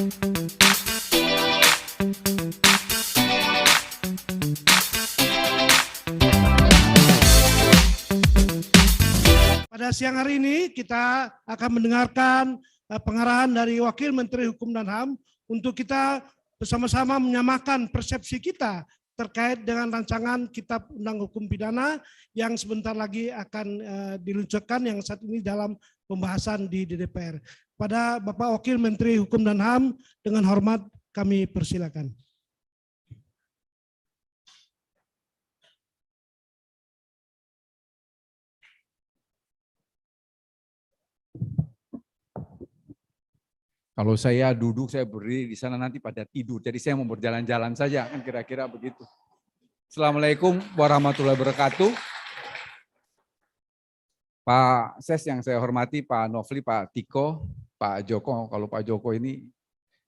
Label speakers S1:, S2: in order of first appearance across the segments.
S1: Pada siang hari ini kita akan mendengarkan pengarahan dari Wakil Menteri Hukum dan HAM untuk kita bersama-sama menyamakan persepsi kita terkait dengan rancangan Kitab Undang Hukum Pidana yang sebentar lagi akan diluncurkan yang saat ini dalam pembahasan di DPR. Pada Bapak Wakil Menteri Hukum dan HAM, dengan hormat kami persilakan.
S2: Kalau saya duduk, saya berdiri di sana nanti pada tidur. Jadi saya mau berjalan-jalan saja, kan kira-kira begitu. Assalamualaikum warahmatullahi wabarakatuh. Pak Ses yang saya hormati, Pak Nofli, Pak Tiko, Pak Joko. Kalau Pak Joko ini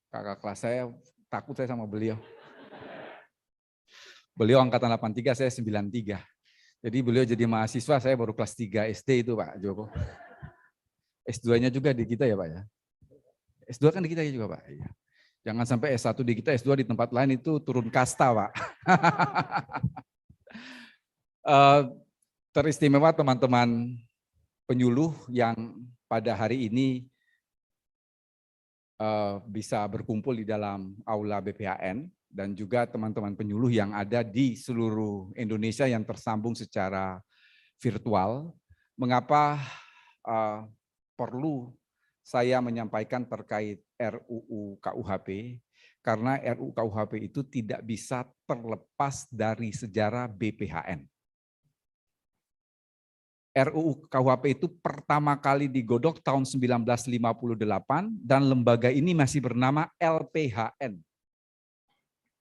S2: kakak kelas saya, takut saya sama beliau. Beliau angkatan 83, saya 93. Jadi beliau jadi mahasiswa, saya baru kelas 3 SD itu Pak Joko. S2-nya juga di kita ya Pak ya? S2 kan di kita juga Pak. Iya. Jangan sampai S1 di kita, S2 di tempat lain itu turun kasta Pak. Teristimewa teman-teman penyuluh yang pada hari ini bisa berkumpul di dalam aula BPHN dan juga teman-teman penyuluh yang ada di seluruh Indonesia yang tersambung secara virtual. Mengapa perlu saya menyampaikan terkait RUU KUHP, karena RUU KUHP itu tidak bisa terlepas dari sejarah BPHN. RUU KUHP itu pertama kali digodok tahun 1958 dan lembaga ini masih bernama LPHN.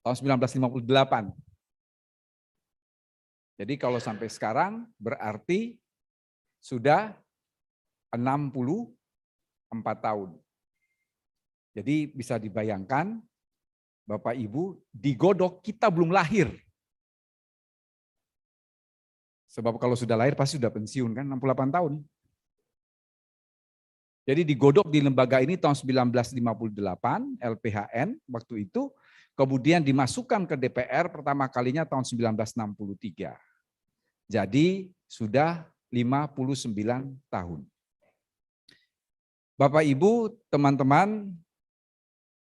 S2: Tahun 1958. Jadi kalau sampai sekarang berarti sudah 64 tahun. Jadi bisa dibayangkan Bapak Ibu digodok kita belum lahir. Sebab kalau sudah lahir pasti sudah pensiun kan 68 tahun. Jadi digodok di lembaga ini tahun 1958 LPHN waktu itu, kemudian dimasukkan ke DPR pertama kalinya tahun 1963. Jadi sudah 59 tahun. Bapak Ibu, teman-teman,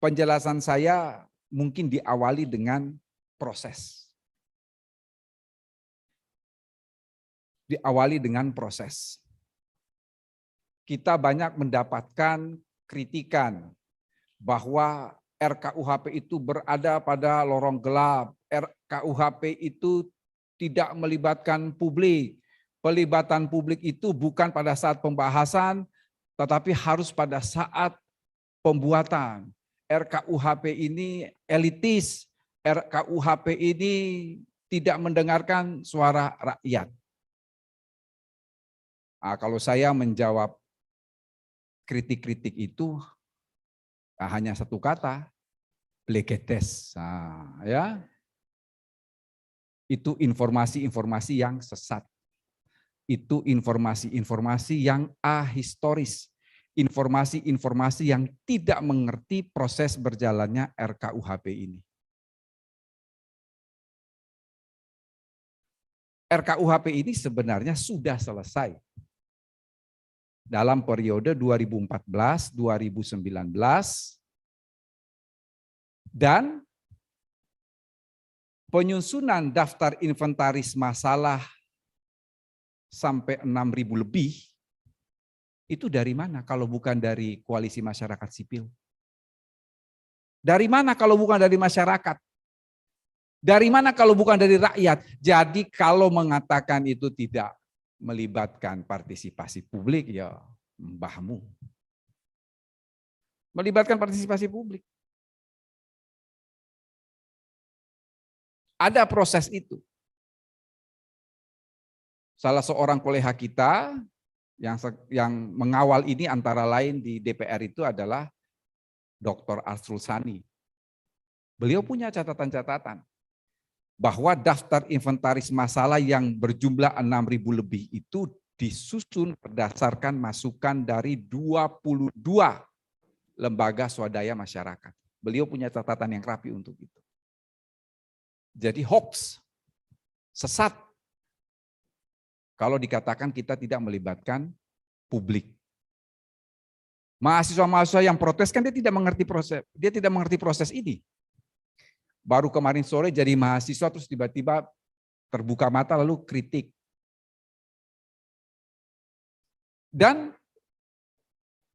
S2: penjelasan saya mungkin diawali dengan proses. Diawali dengan proses. Kita banyak mendapatkan kritikan bahwa RKUHP itu berada pada lorong gelap, RKUHP itu tidak melibatkan publik. Pelibatan publik itu bukan pada saat pembahasan, tetapi harus pada saat pembuatan. RKUHP ini elitis, RKUHP ini tidak mendengarkan suara rakyat. Nah, kalau saya menjawab kritik-kritik itu hanya satu kata, blegetes. Nah, ya. Itu informasi-informasi yang sesat. Itu informasi-informasi yang ahistoris, informasi-informasi yang tidak mengerti proses berjalannya RKUHP ini. RKUHP ini sebenarnya sudah selesai. Dalam periode 2014-2019 dan penyusunan daftar inventaris masalah sampai 6.000 lebih, itu dari mana kalau bukan dari koalisi masyarakat sipil? Dari mana kalau bukan dari masyarakat? Dari mana kalau bukan dari rakyat? Jadi kalau mengatakan itu tidak melibatkan partisipasi publik, ya mbahmu. Melibatkan partisipasi publik. Ada proses itu. Salah seorang kolega kita yang mengawal ini antara lain di DPR itu adalah Dr. Arsul Sani. Beliau punya catatan-catatan bahwa daftar inventaris masalah yang berjumlah 6.000 lebih itu disusun berdasarkan masukan dari 22 lembaga swadaya masyarakat. Beliau punya catatan yang rapi untuk itu. Jadi hoax, sesat, kalau dikatakan kita tidak melibatkan publik. Mahasiswa-mahasiswa yang protes kan dia tidak mengerti proses ini. Baru kemarin sore jadi mahasiswa terus tiba-tiba terbuka mata lalu kritik. Dan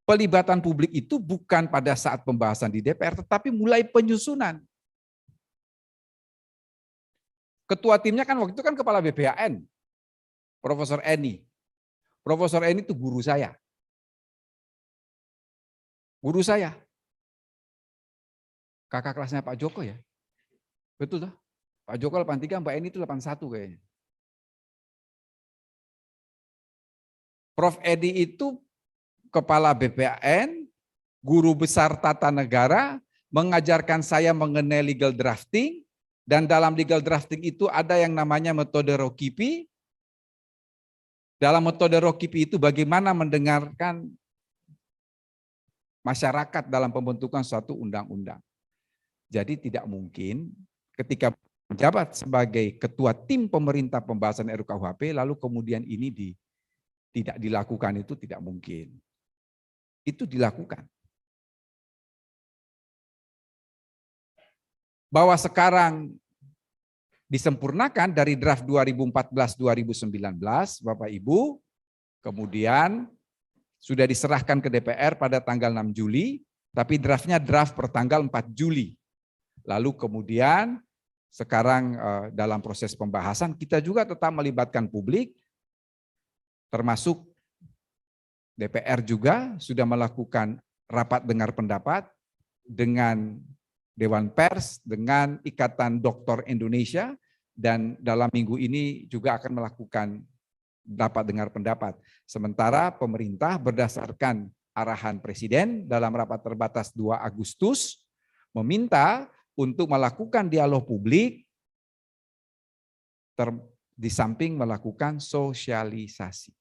S2: pelibatan publik itu bukan pada saat pembahasan di DPR, tetapi mulai penyusunan. Ketua timnya kan waktu itu kan kepala BPAN, Profesor Eni. Profesor Eni itu guru saya. Guru saya. Kakak kelasnya Pak Joko ya. Betul toh? Pak Joko 83, Mbak Eni itu 81 kayaknya. Prof. Edi itu kepala BPAN, guru besar tata negara, mengajarkan saya mengenai legal drafting, dan dalam legal drafting itu ada yang namanya metode Rokipy. Dalam metode Rokipy itu bagaimana mendengarkan masyarakat dalam pembentukan suatu undang-undang. Jadi tidak mungkin ketika menjabat sebagai ketua tim pemerintah pembahasan RUKUHP lalu kemudian ini tidak dilakukan, itu tidak mungkin. Itu dilakukan. Bahwa sekarang disempurnakan dari draft 2014-2019, Bapak Ibu, kemudian sudah diserahkan ke DPR pada tanggal 6 Juli, tapi draftnya draft pertanggal 4 Juli. Lalu kemudian sekarang dalam proses pembahasan kita juga tetap melibatkan publik, termasuk DPR juga sudah melakukan rapat dengar pendapat dengan Dewan Pers, dengan Ikatan Dokter Indonesia, dan dalam minggu ini juga akan melakukan dapat dengar pendapat. Sementara pemerintah berdasarkan arahan Presiden dalam rapat terbatas 2 Agustus meminta untuk melakukan dialog publik di samping melakukan sosialisasi.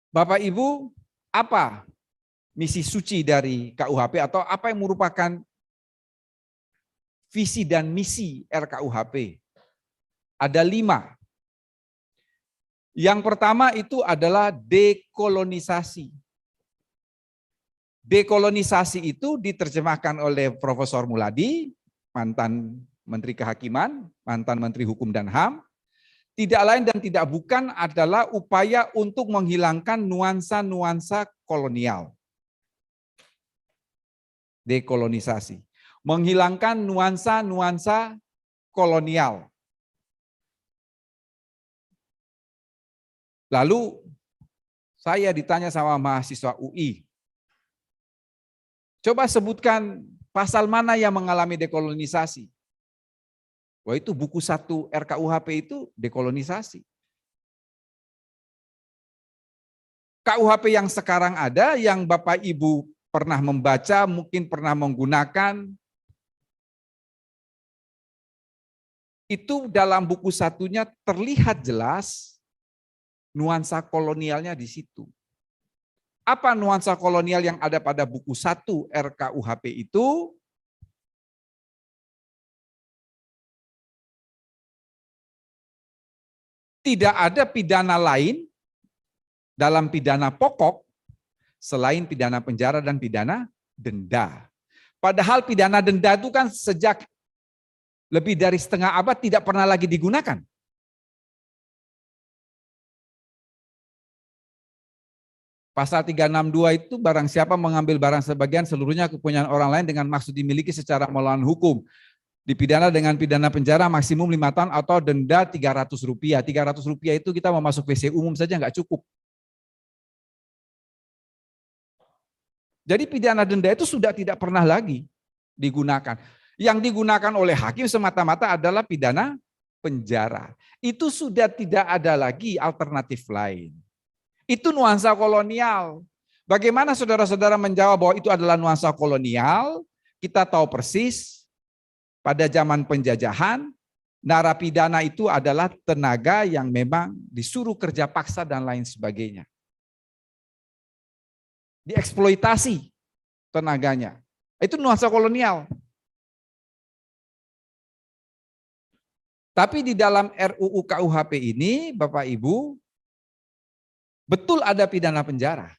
S2: Bapak Ibu, apa misi suci dari KUHP atau apa yang merupakan visi dan misi RKUHP? Ada 5. Yang pertama itu adalah dekolonisasi. Dekolonisasi itu diterjemahkan oleh Profesor Muladi, mantan Menteri Kehakiman, mantan Menteri Hukum dan HAM. Tidak lain dan tidak bukan adalah upaya untuk menghilangkan nuansa-nuansa kolonial. Dekolonisasi. Menghilangkan nuansa-nuansa kolonial. Lalu saya ditanya sama mahasiswa UI, coba sebutkan pasal mana yang mengalami dekolonisasi. Wah, itu buku 1 RKUHP itu dekolonisasi. KUHP yang sekarang ada, yang Bapak Ibu pernah membaca, mungkin pernah menggunakan, itu dalam buku 1-nya terlihat jelas nuansa kolonialnya di situ. Apa nuansa kolonial yang ada pada buku 1 RKUHP itu? Tidak ada pidana lain dalam pidana pokok selain pidana penjara dan pidana denda. Padahal pidana denda itu kan sejak lebih dari setengah abad tidak pernah lagi digunakan. Pasal 362 itu barang siapa mengambil barang sebagian seluruhnya kepunyaan orang lain dengan maksud dimiliki secara melawan hukum, dipidana dengan pidana penjara maksimum 5 tahun atau denda Rp300. Rp300 itu kita mau masuk WC umum saja nggak cukup. Jadi pidana denda itu sudah tidak pernah lagi digunakan. Yang digunakan oleh hakim semata-mata adalah pidana penjara. Itu sudah tidak ada lagi alternatif lain. Itu nuansa kolonial. Bagaimana saudara-saudara menjawab bahwa itu adalah nuansa kolonial? Kita tahu persis pada zaman penjajahan, narapidana itu adalah tenaga yang memang disuruh kerja paksa dan lain sebagainya. Dieksploitasi. tenaganya. Itu nuansa kolonial. Tapi di dalam RUU KUHP ini, Bapak Ibu, betul ada pidana penjara.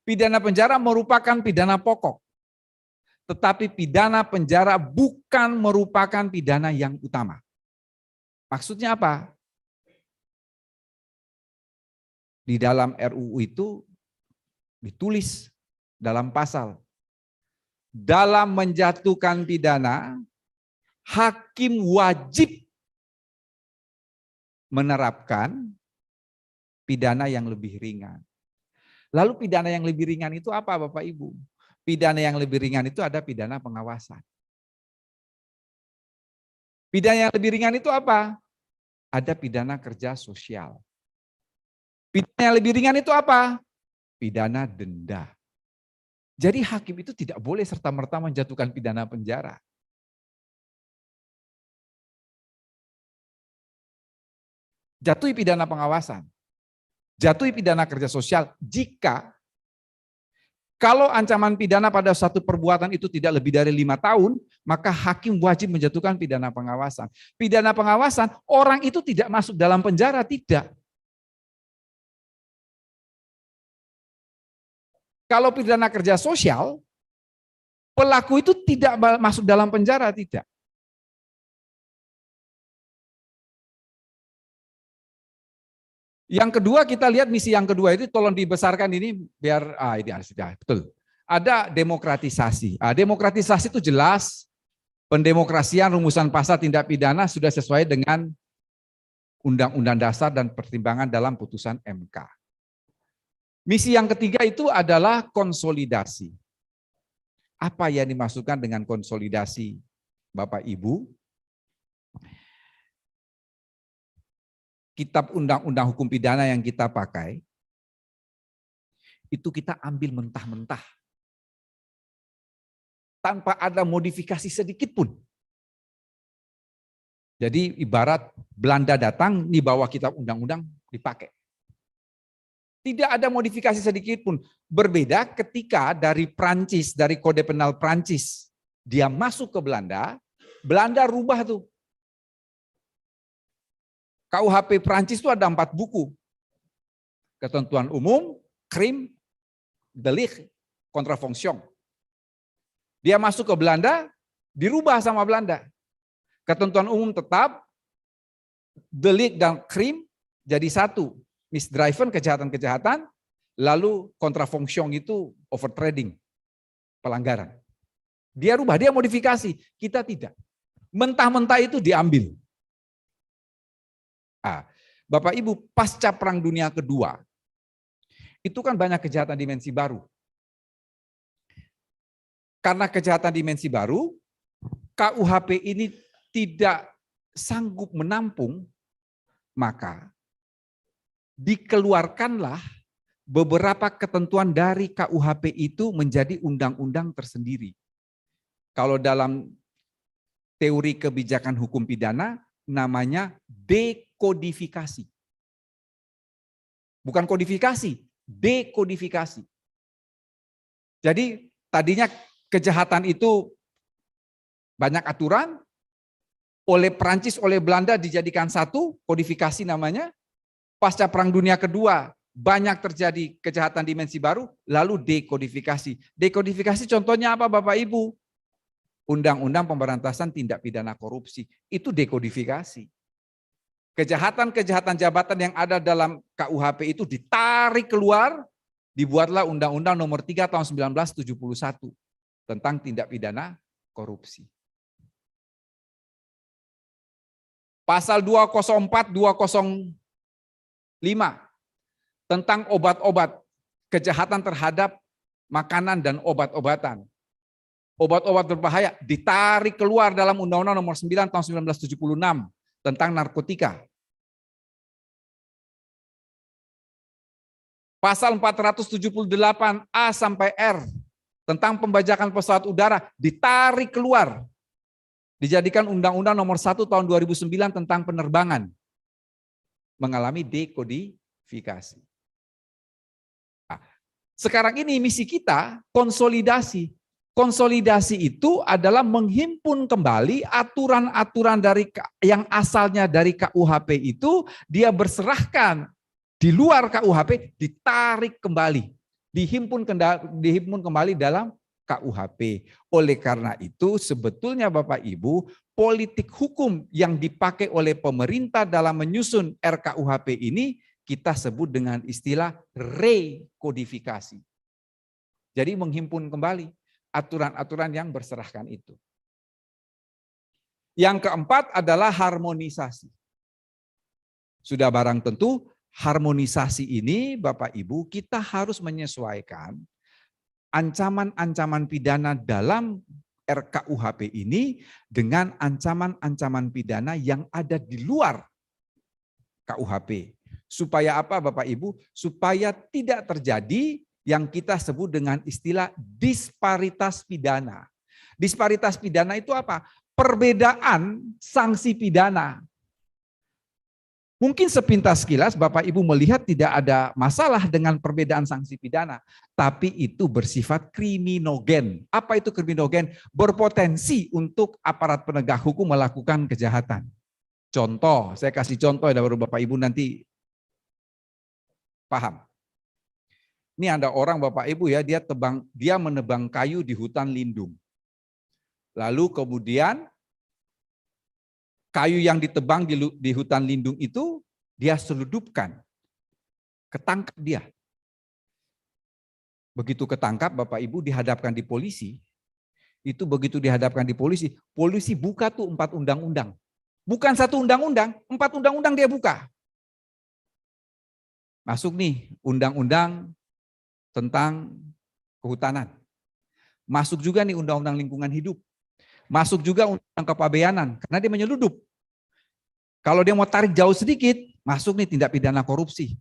S2: Pidana penjara merupakan pidana pokok. Tetapi pidana penjara bukan merupakan pidana yang utama. Maksudnya apa? Di dalam RUU itu ditulis dalam pasal, dalam menjatuhkan pidana, hakim wajib menerapkan pidana yang lebih ringan. Lalu pidana yang lebih ringan itu apa, Bapak Ibu? Pidana yang lebih ringan itu ada pidana pengawasan. Pidana yang lebih ringan itu apa? Ada pidana kerja sosial. Pidana yang lebih ringan itu apa? Pidana denda. Jadi hakim itu tidak boleh serta-merta menjatuhkan pidana penjara. Jatuhi pidana pengawasan. Jatuhi pidana kerja sosial jika kalau ancaman pidana pada satu perbuatan itu tidak lebih dari 5 tahun, maka hakim wajib menjatuhkan pidana pengawasan. Pidana pengawasan, orang itu tidak masuk dalam penjara, tidak. Kalau pidana kerja sosial, pelaku itu tidak masuk dalam penjara, tidak. Yang kedua, kita lihat misi yang kedua itu tolong dibesarkan ini biar ini betul. Ada demokratisasi. Demokratisasi itu jelas pendemokrasian rumusan pasal tindak pidana sudah sesuai dengan Undang-Undang Dasar dan pertimbangan dalam putusan MK. Misi yang ketiga itu adalah konsolidasi. Apa yang dimaksudkan dengan konsolidasi, Bapak Ibu? Kitab Undang-Undang Hukum Pidana yang kita pakai, itu kita ambil mentah-mentah. Tanpa ada modifikasi sedikit pun. Jadi ibarat Belanda datang, di bawah kitab undang-undang dipakai. Tidak ada modifikasi sedikit pun. Berbeda ketika dari Prancis, dari Kode Penal Prancis, dia masuk ke Belanda, Belanda rubah tuh. KUHP Prancis itu ada 4 buku. Ketentuan umum, krim, delik, kontrafonction. Dia masuk ke Belanda, dirubah sama Belanda. Ketentuan umum tetap, delik dan krim jadi satu. Misdriven, kejahatan-kejahatan, lalu kontrafonction itu overtrading, pelanggaran. Dia rubah, dia modifikasi, kita tidak. Mentah-mentah itu diambil. Bapak Ibu, pasca Perang Dunia Kedua, itu kan banyak kejahatan dimensi baru. Karena kejahatan dimensi baru, KUHP ini tidak sanggup menampung, maka dikeluarkanlah beberapa ketentuan dari KUHP itu menjadi undang-undang tersendiri. Kalau dalam teori kebijakan hukum pidana, namanya dekodifikasi. Bukan kodifikasi, dekodifikasi. Jadi tadinya kejahatan itu banyak aturan, oleh Prancis, oleh Belanda dijadikan satu, kodifikasi namanya. Pasca Perang Dunia Kedua banyak terjadi kejahatan dimensi baru, lalu dekodifikasi. Dekodifikasi contohnya apa Bapak Ibu? Undang-Undang Pemberantasan Tindak Pidana Korupsi, itu dekodifikasi. Kejahatan-kejahatan jabatan yang ada dalam KUHP itu ditarik keluar, dibuatlah Undang-Undang Nomor 3 Tahun 1971 tentang tindak pidana korupsi. Pasal 204, 205 tentang obat-obat, kejahatan terhadap makanan dan obat-obatan. Obat-obat berbahaya ditarik keluar dalam Undang-Undang Nomor 9 Tahun 1976 tentang narkotika. Pasal 478A sampai R tentang pembajakan pesawat udara ditarik keluar. Dijadikan Undang-Undang Nomor 1 Tahun 2009 tentang penerbangan. Mengalami dekodifikasi. Sekarang ini misi kita konsolidasi. Konsolidasi itu adalah menghimpun kembali aturan-aturan yang asalnya dari KUHP itu dia berserahkan di luar KUHP, ditarik kembali, dihimpun kembali dalam KUHP. Oleh karena itu sebetulnya Bapak Ibu, politik hukum yang dipakai oleh pemerintah dalam menyusun RKUHP ini kita sebut dengan istilah rekodifikasi. Jadi menghimpun kembali aturan-aturan yang berserahkan itu. Yang keempat adalah harmonisasi. Sudah barang tentu harmonisasi ini Bapak Ibu kita harus menyesuaikan ancaman-ancaman pidana dalam RKUHP ini dengan ancaman-ancaman pidana yang ada di luar KUHP. Supaya apa Bapak Ibu? Supaya tidak terjadi yang kita sebut dengan istilah disparitas pidana. Disparitas pidana itu apa? Perbedaan sanksi pidana. Mungkin sepintas kilas Bapak Ibu melihat tidak ada masalah dengan perbedaan sanksi pidana. Tapi itu bersifat kriminogen. Apa itu kriminogen? Berpotensi untuk aparat penegak hukum melakukan kejahatan. Contoh, saya kasih contoh ya baru Bapak Ibu nanti paham. Ini ada orang Bapak Ibu ya, dia menebang kayu di hutan lindung. Lalu kemudian kayu yang ditebang di hutan lindung itu dia seludupkan. Ketangkap dia. Begitu ketangkap Bapak Ibu dihadapkan di polisi. Itu begitu dihadapkan di polisi, polisi buka tuh 4 undang-undang. Bukan 1 undang-undang, 4 undang-undang dia buka. Masuk nih undang-undang tentang kehutanan. Masuk juga nih undang-undang lingkungan hidup. Masuk juga undang kepabeanan karena dia menyeludup. Kalau dia mau tarik jauh sedikit, masuk nih tindak pidana korupsi.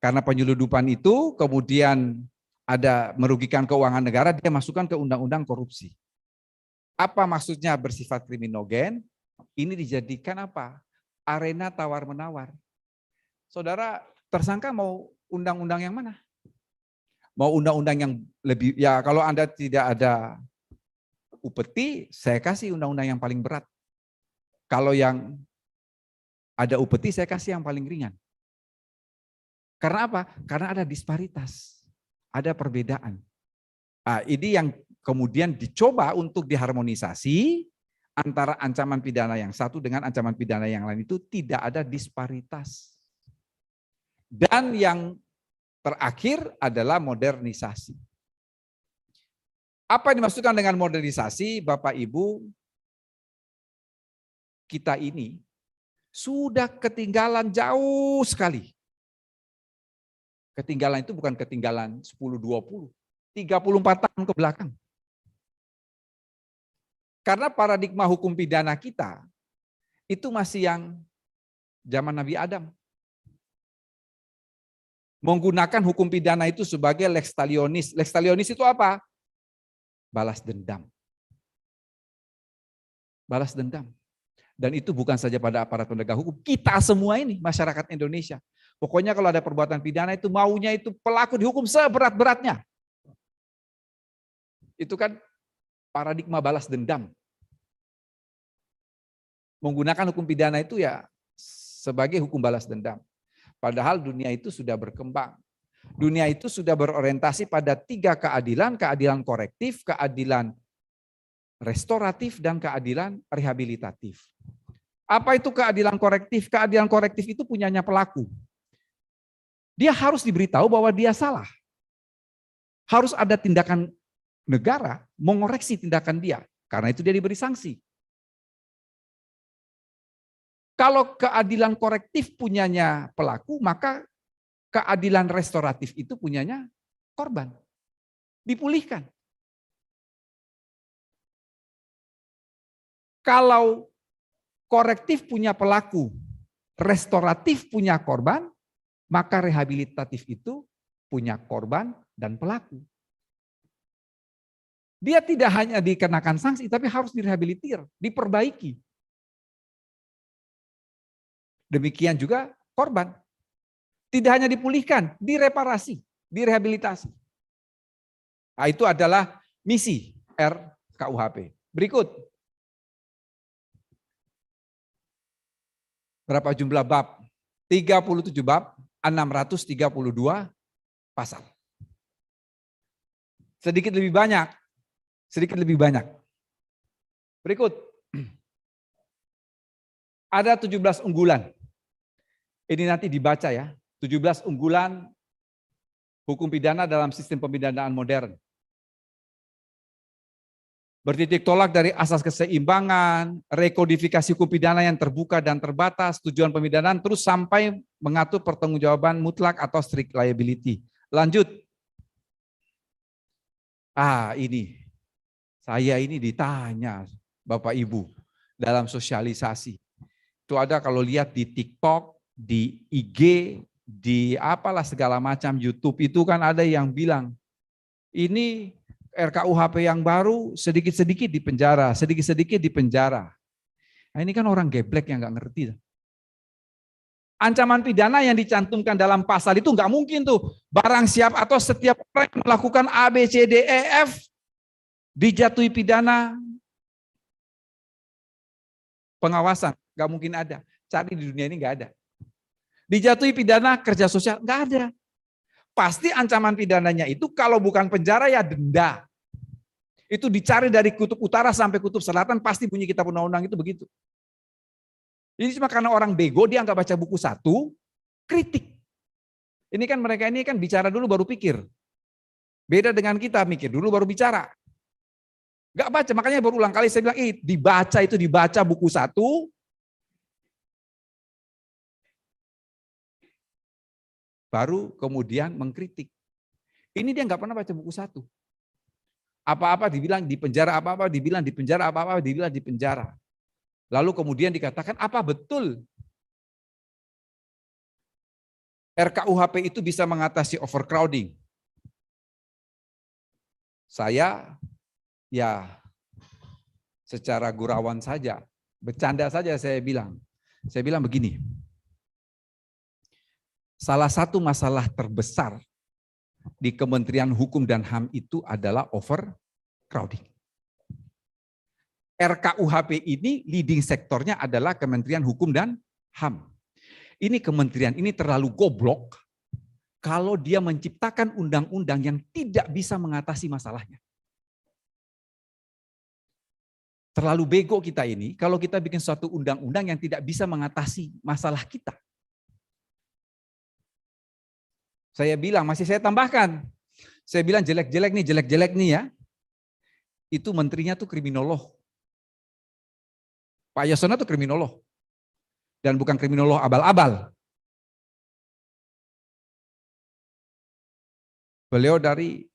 S2: Karena penyeludupan itu kemudian ada merugikan keuangan negara, dia masukkan ke undang-undang korupsi. Apa maksudnya bersifat kriminogen? Ini dijadikan apa? Arena tawar-menawar. Saudara, tersangka mau undang-undang yang mana? Mau undang-undang yang lebih, ya kalau Anda tidak ada upeti, saya kasih undang-undang yang paling berat. Kalau yang ada upeti, saya kasih yang paling ringan. Karena apa? Karena ada disparitas, ada perbedaan. Nah, ini yang kemudian dicoba untuk diharmonisasi antara ancaman pidana yang satu dengan ancaman pidana yang lain itu tidak ada disparitas. Dan yang terakhir adalah modernisasi. Apa yang dimaksudkan dengan modernisasi, Bapak Ibu? Kita ini sudah ketinggalan jauh sekali. Ketinggalan itu bukan ketinggalan 10-20, 34 tahun ke belakang. Karena paradigma hukum pidana kita itu masih yang zaman Nabi Adam. Menggunakan hukum pidana itu sebagai lex talionis. Lex talionis itu apa? Balas dendam. Balas dendam. Dan itu bukan saja pada aparat penegak hukum, kita semua ini, masyarakat Indonesia. Pokoknya kalau ada perbuatan pidana itu maunya itu pelaku dihukum seberat-beratnya. Itu kan paradigma balas dendam. Menggunakan hukum pidana itu ya sebagai hukum balas dendam. Padahal dunia itu sudah berkembang. Dunia itu sudah berorientasi pada 3 keadilan, keadilan korektif, keadilan restoratif, dan keadilan rehabilitatif. Apa itu keadilan korektif? Keadilan korektif itu punyanya pelaku. Dia harus diberitahu bahwa dia salah. Harus ada tindakan negara mengoreksi tindakan dia. Karena itu dia diberi sanksi. Kalau keadilan korektif punyanya pelaku, maka keadilan restoratif itu punyanya korban. Dipulihkan. Kalau korektif punya pelaku, restoratif punya korban, maka rehabilitatif itu punya korban dan pelaku. Dia tidak hanya dikenakan sanksi, tapi harus direhabilitir, diperbaiki. Demikian juga korban. Tidak hanya dipulihkan, direparasi. direhabilitasi. Nah, itu adalah misi RKUHP. Berikut. Berapa jumlah bab? 37 bab, 632 pasal. Sedikit lebih banyak. Sedikit lebih banyak. Berikut. Ada 17 unggulan. Ini nanti dibaca ya. 17 unggulan hukum pidana dalam sistem pemidanaan modern. Bertitik tolak dari asas keseimbangan, rekodifikasi hukum pidana yang terbuka dan terbatas, tujuan pemidanaan terus sampai mengatur pertanggungjawaban mutlak atau strict liability. Lanjut. Ini. Saya ini ditanya Bapak Ibu dalam sosialisasi. Itu ada kalau lihat di TikTok, di IG, di apalah segala macam YouTube itu kan ada yang bilang, ini RKUHP yang baru sedikit-sedikit di penjara, sedikit-sedikit di penjara. Nah, ini kan orang geblek yang nggak ngerti. Ancaman pidana yang dicantumkan dalam pasal itu nggak mungkin tuh barang siap atau setiap orang yang melakukan A, B, C, D, E, F dijatuhi pidana pengawasan. Nggak mungkin ada. Cari di dunia ini nggak ada. Dijatuhi pidana kerja sosial, nggak ada. Pasti ancaman pidananya itu kalau bukan penjara ya denda. Itu dicari dari kutub utara sampai kutub selatan, pasti bunyi kitab undang-undang itu begitu. Ini cuma karena orang bego, dia nggak baca buku 1, kritik. Ini kan mereka ini kan bicara dulu baru pikir. Beda dengan kita, mikir dulu baru bicara. Nggak baca, makanya berulang kali saya bilang, dibaca buku 1, baru kemudian mengkritik. Ini dia nggak pernah baca buku 1. Apa-apa dibilang di penjara, apa-apa dibilang di penjara, apa-apa dibilang di penjara. Lalu kemudian dikatakan apa betul RKUHP itu bisa mengatasi overcrowding? Saya ya secara gurauan saja, bercanda saja saya bilang. Saya bilang begini. Salah satu masalah terbesar di Kementerian Hukum dan HAM itu adalah overcrowding. RKUHP ini leading sektornya adalah Kementerian Hukum dan HAM. Ini kementerian ini terlalu goblok kalau dia menciptakan undang-undang yang tidak bisa mengatasi masalahnya. Terlalu bego kita ini kalau kita bikin suatu undang-undang yang tidak bisa mengatasi masalah kita. Saya bilang, masih saya tambahkan. Saya bilang jelek-jelek nih ya. Itu menterinya tuh kriminolog. Pak Yasona tuh kriminolog. Dan bukan kriminolog abal-abal. Beliau dari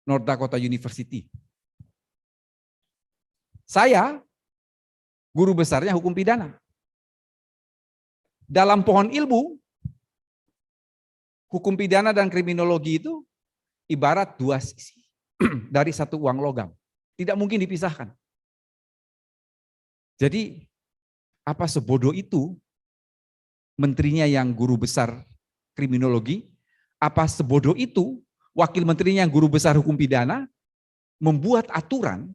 S2: North Dakota University. Saya guru besarnya hukum pidana. Dalam pohon ilmu, hukum pidana dan kriminologi itu ibarat dua sisi dari satu uang logam. Tidak mungkin dipisahkan. Jadi apa sebodoh itu menterinya yang guru besar kriminologi, apa sebodoh itu wakil menterinya yang guru besar hukum pidana membuat aturan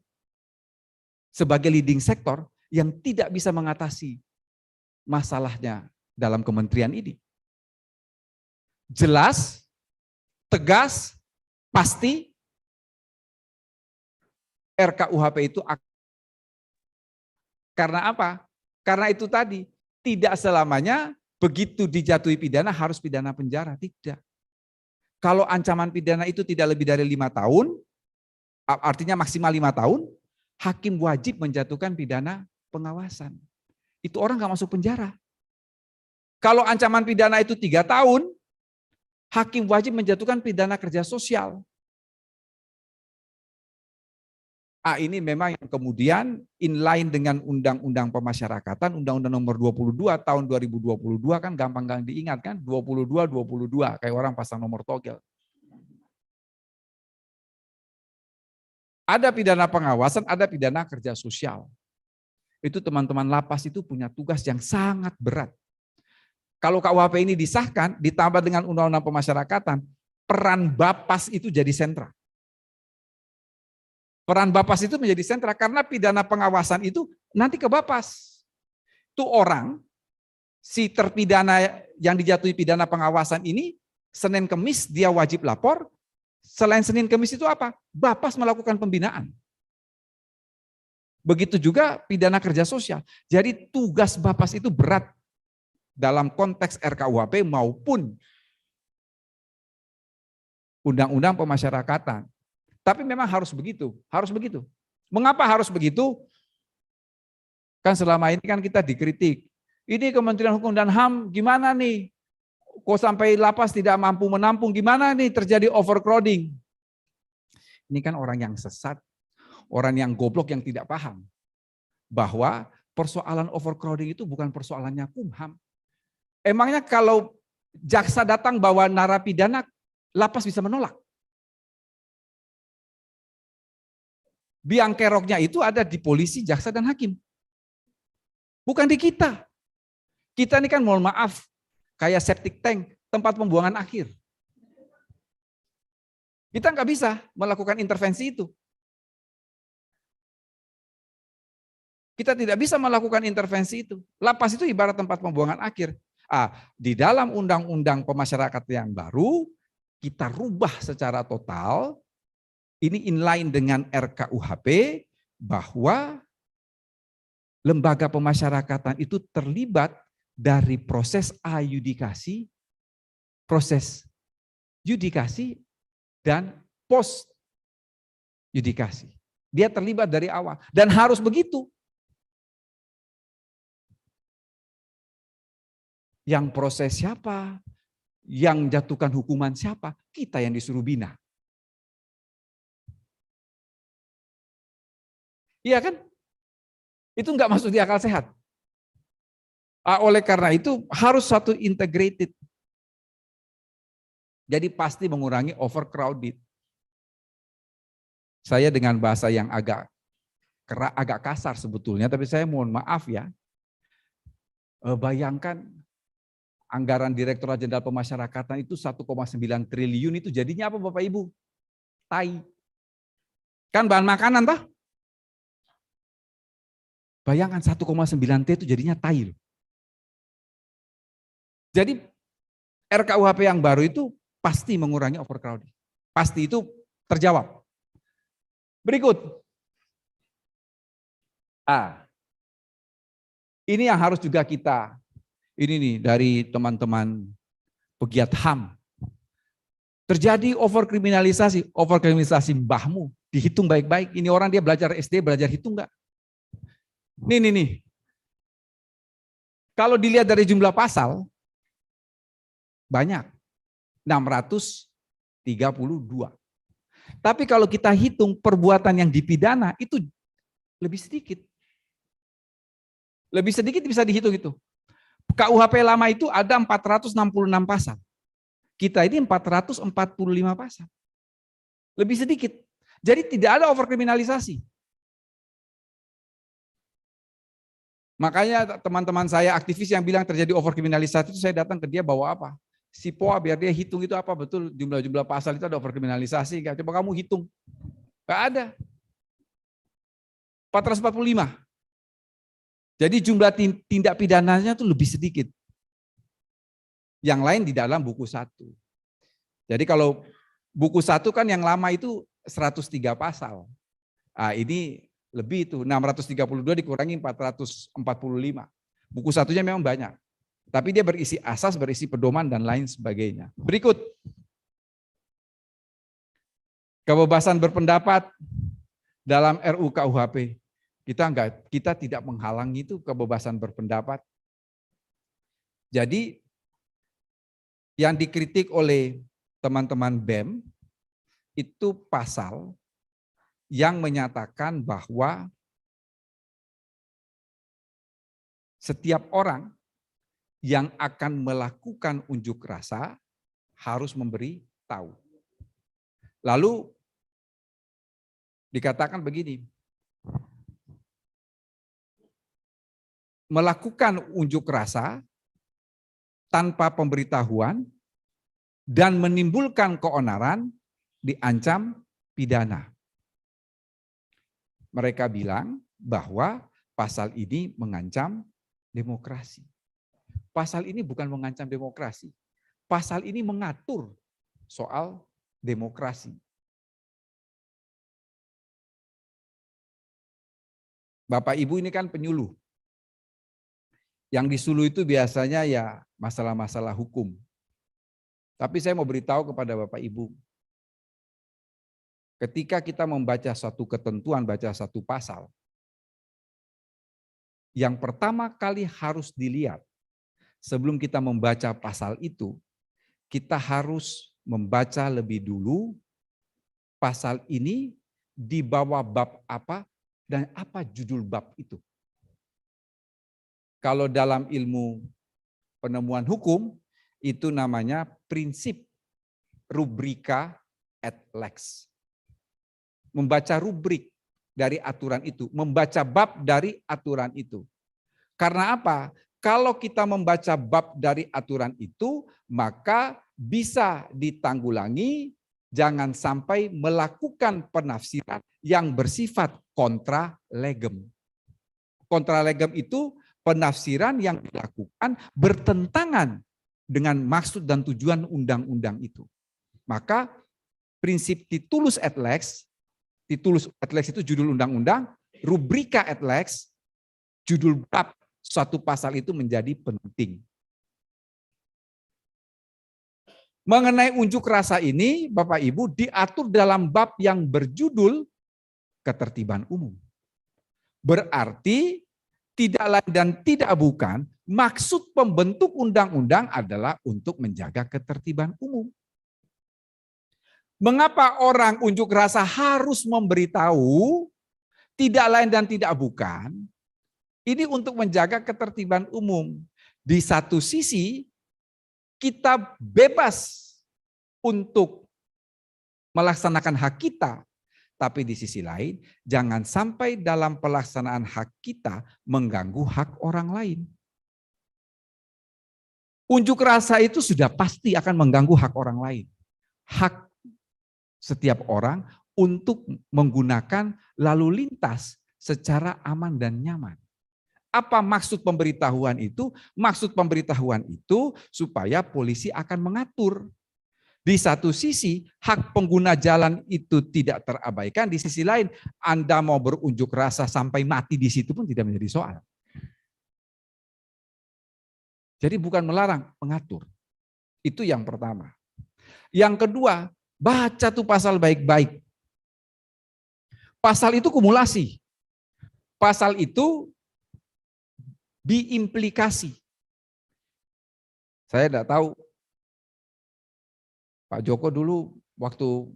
S2: sebagai leading sektor yang tidak bisa mengatasi masalahnya dalam kementerian ini. Jelas, tegas, pasti RKUHP itu karena apa? Karena itu tadi, tidak selamanya begitu dijatuhi pidana harus pidana penjara, tidak. Kalau ancaman pidana itu tidak lebih dari 5 tahun, artinya maksimal 5 tahun, hakim wajib menjatuhkan pidana pengawasan. Itu orang nggak masuk penjara. Kalau ancaman pidana itu 3 tahun, hakim wajib menjatuhkan pidana kerja sosial. Ini memang yang kemudian inline dengan Undang-Undang Pemasyarakatan, Undang-Undang Nomor 22 tahun 2022 kan gampang diingat kan, 22 kayak orang pasang nomor togel. Ada pidana pengawasan, ada pidana kerja sosial. Itu teman-teman lapas itu punya tugas yang sangat berat. Kalau KUHP ini disahkan, ditambah dengan Undang-Undang Pemasyarakatan, peran Bapas itu jadi sentra. Peran Bapas itu menjadi sentra karena pidana pengawasan itu nanti ke Bapas. Itu orang, si terpidana yang dijatuhi pidana pengawasan ini, Senin Kemis dia wajib lapor, selain Senin Kemis itu apa? Bapas melakukan pembinaan. Begitu juga pidana kerja sosial. Jadi tugas Bapas itu berat dalam konteks RKUHP maupun Undang-Undang Pemasyarakatan. Tapi memang harus begitu, harus begitu. Mengapa harus begitu? Kan selama ini kan kita dikritik. Ini Kementerian Hukum dan HAM gimana nih? Kok sampai lapas tidak mampu menampung, gimana nih terjadi overcrowding? Ini kan orang yang sesat, orang yang goblok yang tidak paham bahwa persoalan overcrowding itu bukan persoalannya Kumham. Emangnya kalau jaksa datang bawa narapidana, lapas bisa menolak? Biang keroknya itu ada di polisi, jaksa, dan hakim. Bukan di kita. Kita ini kan mohon maaf, kayak septic tank, tempat pembuangan akhir. Kita nggak bisa melakukan intervensi itu. Kita tidak bisa melakukan intervensi itu. Lapas itu ibarat tempat pembuangan akhir. Di dalam Undang-Undang Pemasyarakatan yang baru, kita rubah secara total, ini inline dengan RKUHP, bahwa lembaga pemasyarakatan itu terlibat dari proses ayudikasi, proses yudikasi, dan post yudikasi. Dia terlibat dari awal dan harus begitu. Yang proses siapa? Yang jatuhkan hukuman siapa? Kita yang disuruh bina. Iya kan? Itu enggak masuk di akal sehat. Oleh karena itu harus satu integrated. Jadi pasti mengurangi overcrowded. Saya dengan bahasa yang agak kasar sebetulnya, tapi saya mohon maaf ya. Bayangkan anggaran Direktorat Jenderal Pemasyarakatan itu 1,9 triliun itu jadinya apa Bapak Ibu? Tai. Kan bahan makanan toh? Bayangkan 1,9 T itu jadinya tai. Jadi RKUHP yang baru itu pasti mengurangi overcrowding. Pasti itu terjawab. Berikut. Ini yang harus juga kita, ini nih dari teman-teman pegiat HAM. Terjadi overkriminalisasi mbahmu. Dihitung baik-baik. Ini orang dia belajar SD, belajar hitung enggak? Nih. Kalau dilihat dari jumlah pasal, banyak. 632. Tapi kalau kita hitung perbuatan yang dipidana, itu lebih sedikit. Lebih sedikit bisa dihitung itu. KUHP lama itu ada 466 pasal. Kita ini 445 pasal. Lebih sedikit. Jadi tidak ada overkriminalisasi. Makanya teman-teman saya aktivis yang bilang terjadi overkriminalisasi itu saya datang ke dia bawa apa? Si POA biar dia hitung itu apa betul jumlah-jumlah pasal itu ada overkriminalisasi enggak? Coba kamu hitung. Enggak ada. 445. Jadi jumlah tindak pidananya itu lebih sedikit. Yang lain di dalam buku 1. Jadi kalau buku 1 kan yang lama itu 103 pasal. Ini lebih itu 632 dikurangi 445. Buku satunya memang banyak. Tapi dia berisi asas, berisi pedoman dan lain sebagainya. Berikut. Kebebasan berpendapat dalam RUU KUHP. Kita tidak menghalangi itu kebebasan berpendapat. Jadi yang dikritik oleh teman-teman BEM itu pasal yang menyatakan bahwa setiap orang yang akan melakukan unjuk rasa harus memberi tahu. Lalu dikatakan begini, melakukan unjuk rasa tanpa pemberitahuan dan menimbulkan keonaran diancam pidana. Mereka bilang bahwa pasal ini mengancam demokrasi. Pasal ini bukan mengancam demokrasi. Pasal ini mengatur soal demokrasi. Bapak Ibu ini kan penyuluh. Yang disuluh itu biasanya ya masalah-masalah hukum. Tapi saya mau beritahu kepada Bapak Ibu, ketika kita membaca satu ketentuan, baca satu pasal, yang pertama kali harus dilihat sebelum kita membaca pasal itu, kita harus membaca lebih dulu pasal ini di bawah bab apa dan apa judul bab itu. Kalau dalam ilmu penemuan hukum, itu namanya prinsip rubrika et lex. Membaca rubrik dari aturan itu, membaca bab dari aturan itu. Karena apa? Kalau kita membaca bab dari aturan itu, maka bisa ditanggulangi, jangan sampai melakukan penafsiran yang bersifat kontra legem. Kontra legem itu penafsiran yang dilakukan bertentangan dengan maksud dan tujuan undang-undang itu. Maka prinsip titulus et lex itu judul undang-undang, rubrika et lex, judul bab suatu pasal itu menjadi penting. Mengenai unjuk rasa ini, Bapak Ibu, diatur dalam bab yang berjudul ketertiban umum. Berarti tidak lain dan tidak bukan, maksud pembentuk undang-undang adalah untuk menjaga ketertiban umum. Mengapa orang unjuk rasa harus memberitahu? Tidak lain dan tidak bukan, ini untuk menjaga ketertiban umum. Di satu sisi, kita bebas untuk melaksanakan hak kita, tapi di sisi lain, jangan sampai dalam pelaksanaan hak kita mengganggu hak orang lain. Unjuk rasa itu sudah pasti akan mengganggu hak orang lain. Hak setiap orang untuk menggunakan lalu lintas secara aman dan nyaman. Apa maksud pemberitahuan itu? Maksud pemberitahuan itu supaya polisi akan mengatur. Di satu sisi, hak pengguna jalan itu tidak terabaikan. Di sisi lain, Anda mau berunjuk rasa sampai mati di situ pun tidak menjadi soal. Jadi bukan melarang, mengatur. Itu yang pertama. Yang kedua, baca tuh pasal baik-baik. Pasal itu kumulasi. Pasal itu diimplikasi. Saya tidak tahu, Pak Joko dulu waktu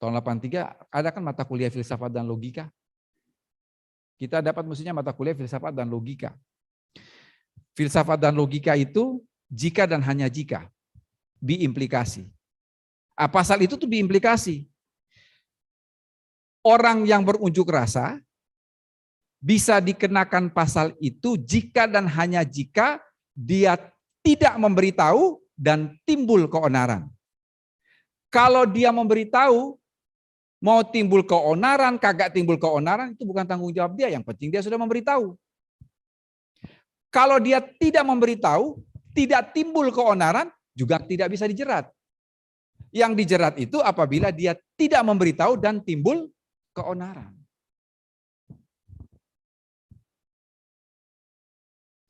S2: tahun 83 ada kan mata kuliah filsafat dan logika. Kita dapat mestinya mata kuliah filsafat dan logika. Filsafat dan logika itu jika dan hanya jika, diimplikasi. Pasal itu tuh diimplikasi. Orang yang berunjuk rasa bisa dikenakan pasal itu jika dan hanya jika dia tidak memberitahu dan timbul keonaran. Kalau dia memberitahu, mau timbul keonaran, kagak timbul keonaran, itu bukan tanggung jawab dia. Yang penting dia sudah memberitahu. Kalau dia tidak memberitahu, tidak timbul keonaran, juga tidak bisa dijerat. Yang dijerat itu apabila dia tidak memberitahu dan timbul keonaran.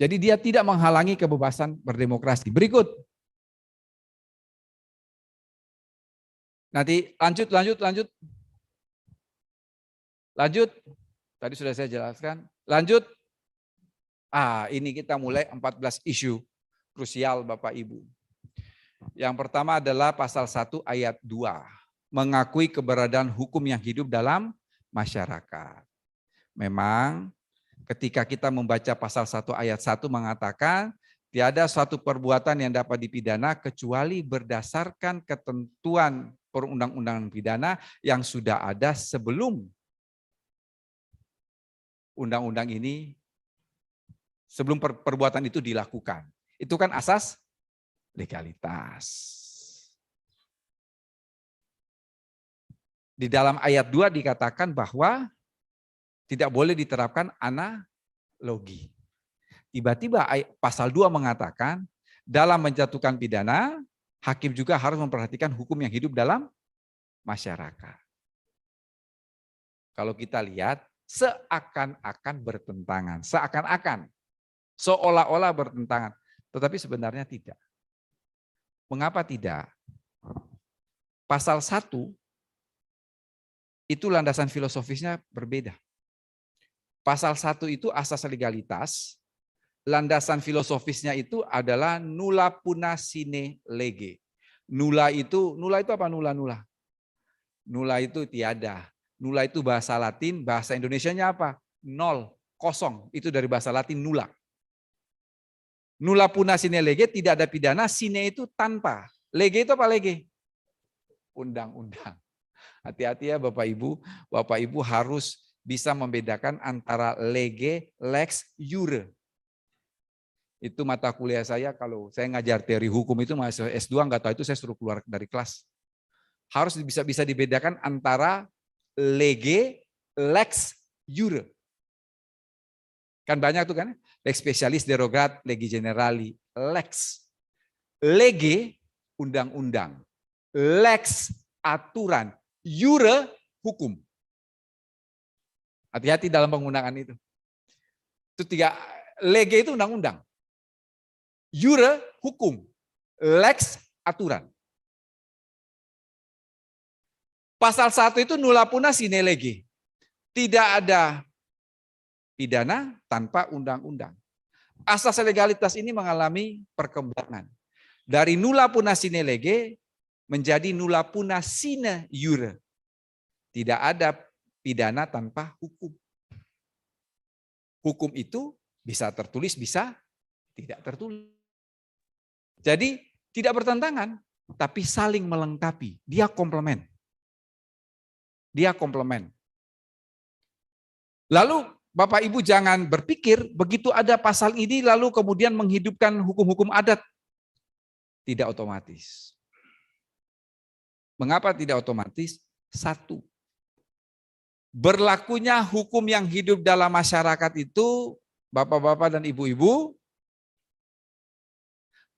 S2: Jadi dia tidak menghalangi kebebasan berdemokrasi. Berikut. Nanti lanjut. Tadi sudah saya jelaskan. Lanjut. Ini kita mulai 14 isu krusial Bapak Ibu. Yang pertama adalah pasal 1 ayat 2. Mengakui keberadaan hukum yang hidup dalam masyarakat. Memang ketika kita membaca pasal 1 ayat 1 mengatakan tiada suatu perbuatan yang dapat dipidana kecuali berdasarkan ketentuan perundang-undangan pidana yang sudah ada sebelum undang-undang ini, sebelum perbuatan itu dilakukan. Itu kan asas legalitas. Di dalam ayat 2 dikatakan bahwa tidak boleh diterapkan analogi. Tiba-tiba pasal 2 mengatakan dalam menjatuhkan pidana, hakim juga harus memperhatikan hukum yang hidup dalam masyarakat. Kalau kita lihat seakan-akan bertentangan, seakan-akan, seolah-olah bertentangan, tetapi sebenarnya tidak. Mengapa tidak? Pasal 1 itu landasan filosofisnya berbeda. Pasal 1 itu asas legalitas, landasan filosofisnya itu adalah nulla puna sine lege. Nulla itu apa nulla? Nulla itu tiada. Nulla itu bahasa Latin, bahasa Indonesianya apa? Nol, kosong. Itu dari bahasa Latin nulla. Nulla puna sine lege, tidak ada pidana, sine itu tanpa. Lege itu apa lege? Undang-undang. Hati-hati ya Bapak Ibu harus bisa membedakan antara lege, lex, jure. Itu mata kuliah saya, kalau saya ngajar teori hukum itu mahasiswa S2 nggak tahu itu saya suruh keluar dari kelas. Harus bisa dibedakan antara lege, lex, jure. Kan banyak tuh kan, lex specialis derogat, lege generali, lex. Lege, undang-undang. Lex, aturan. Jure, hukum. Hati-hati dalam penggunaan itu. Itu tiga, lege itu undang-undang. Jure, hukum. Lex, aturan. Pasal 1 itu nulla puna sine lege. Tidak ada pidana tanpa undang-undang. Asas legalitas ini mengalami perkembangan. Dari nulla puna sine lege menjadi nulla puna sine jure. Tidak ada pidana tanpa hukum. Hukum itu bisa tertulis, bisa tidak tertulis. Jadi tidak bertentangan, tapi saling melengkapi. Dia komplement. Dia komplement. Lalu Bapak Ibu jangan berpikir begitu ada pasal ini lalu kemudian menghidupkan hukum-hukum adat. Tidak otomatis. Mengapa tidak otomatis? 1. Berlakunya hukum yang hidup dalam masyarakat itu, Bapak-bapak dan Ibu-ibu,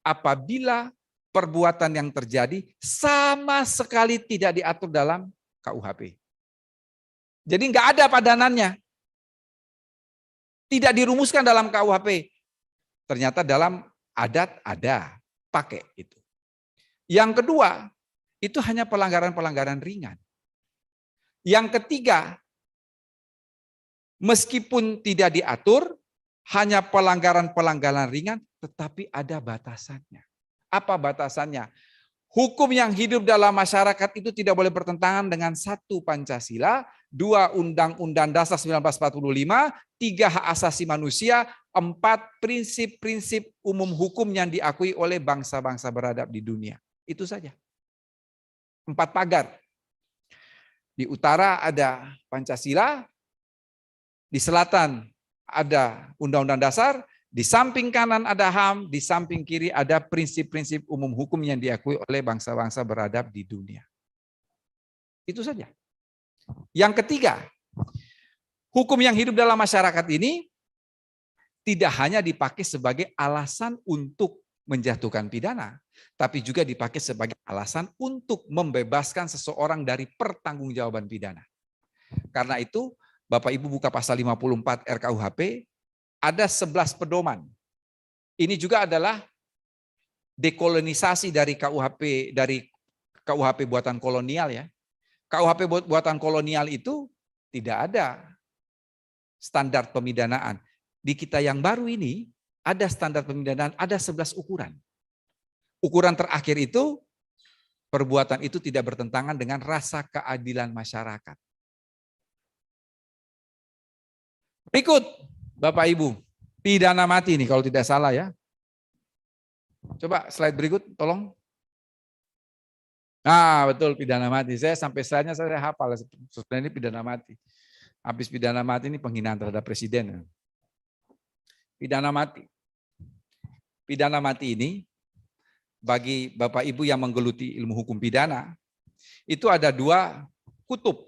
S2: apabila perbuatan yang terjadi sama sekali tidak diatur dalam KUHP. Jadi nggak ada padanannya. Tidak dirumuskan dalam KUHP. Ternyata dalam adat ada, pakai itu. Yang kedua, itu hanya pelanggaran-pelanggaran ringan. Yang ketiga, meskipun tidak diatur, hanya pelanggaran-pelanggaran ringan, tetapi ada batasannya. Apa batasannya? Hukum yang hidup dalam masyarakat itu tidak boleh bertentangan dengan 1 Pancasila, 2 Undang-Undang Dasar 1945, 3 hak asasi manusia, 4 prinsip-prinsip umum hukum yang diakui oleh bangsa-bangsa beradab di dunia. Itu saja. 4 pagar. Di utara ada Pancasila, di selatan ada Undang-Undang Dasar, di samping kanan ada HAM, di samping kiri ada prinsip-prinsip umum hukum yang diakui oleh bangsa-bangsa beradab di dunia. Itu saja. Yang ketiga, hukum yang hidup dalam masyarakat ini tidak hanya dipakai sebagai alasan untuk menjatuhkan pidana, tapi juga dipakai sebagai alasan untuk membebaskan seseorang dari pertanggungjawaban pidana. Karena itu, Bapak Ibu buka pasal 54 RKUHP, ada 11 pedoman. Ini juga adalah dekolonisasi dari KUHP buatan kolonial ya. KUHP buatan kolonial itu tidak ada standar pemidanaan. Di kita yang baru ini ada standar pemidanaan, ada 11 ukuran. Ukuran terakhir itu, perbuatan itu tidak bertentangan dengan rasa keadilan masyarakat. Berikut, Bapak Ibu, pidana mati nih kalau tidak salah ya. Coba slide berikut, tolong. Nah, betul pidana mati. Saya sampai slide-nya saya hafal. Sebenarnya ini pidana mati. Habis pidana mati ini penghinaan terhadap presiden. Pidana mati. Pidana mati ini bagi Bapak Ibu yang menggeluti ilmu hukum pidana, itu ada 2 kutub.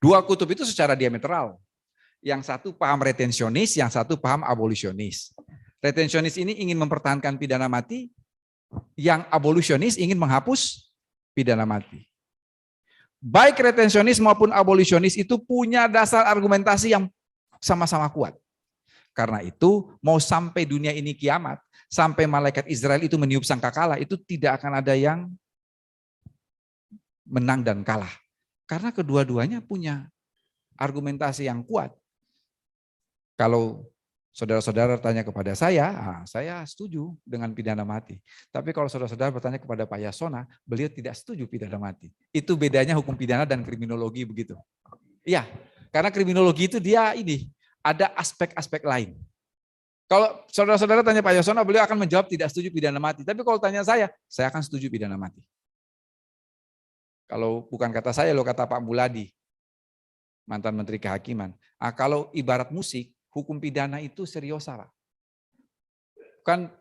S2: Dua kutub itu secara diametral. Yang satu paham retensionis, yang satu paham abolisionis. Retensionis ini ingin mempertahankan pidana mati, yang abolisionis ingin menghapus pidana mati. Baik retensionis maupun abolisionis itu punya dasar argumentasi yang sama-sama kuat. Karena itu mau sampai dunia ini kiamat, sampai malaikat Israel itu meniup sangkakala, itu tidak akan ada yang menang dan kalah. Karena kedua-duanya punya argumentasi yang kuat. Kalau saudara-saudara tanya kepada saya setuju dengan pidana mati. Tapi kalau saudara-saudara bertanya kepada Pak Yasona, beliau tidak setuju pidana mati. Itu bedanya hukum pidana dan kriminologi begitu. Iya, karena kriminologi itu dia ada aspek-aspek lain. Kalau saudara-saudara tanya Pak Yasona, beliau akan menjawab tidak setuju pidana mati. Tapi kalau tanya saya akan setuju pidana mati. Kalau bukan kata saya, lo kata Pak Muladi, mantan Menteri Kehakiman. Kalau ibarat musik, hukum pidana itu seriosa, Pak. Kan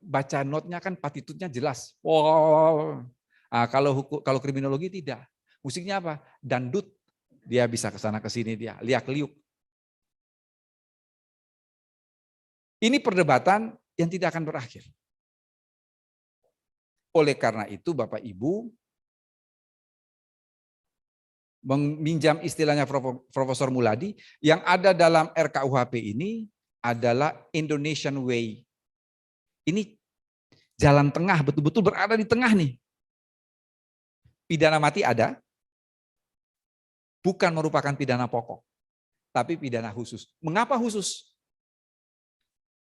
S2: baca notnya kan partitutnya jelas. Wow. Kalau kriminologi tidak. Musiknya apa? Dandut. Dia bisa ke sana ke sini, dia liak-liuk. Ini perdebatan yang tidak akan berakhir. Oleh karena itu Bapak Ibu, meminjam istilahnya Profesor Muladi, yang ada dalam RKUHP ini adalah Indonesian Way. Ini jalan tengah, betul-betul berada di tengah nih. Pidana mati ada, bukan merupakan pidana pokok, tapi pidana khusus. Mengapa khusus?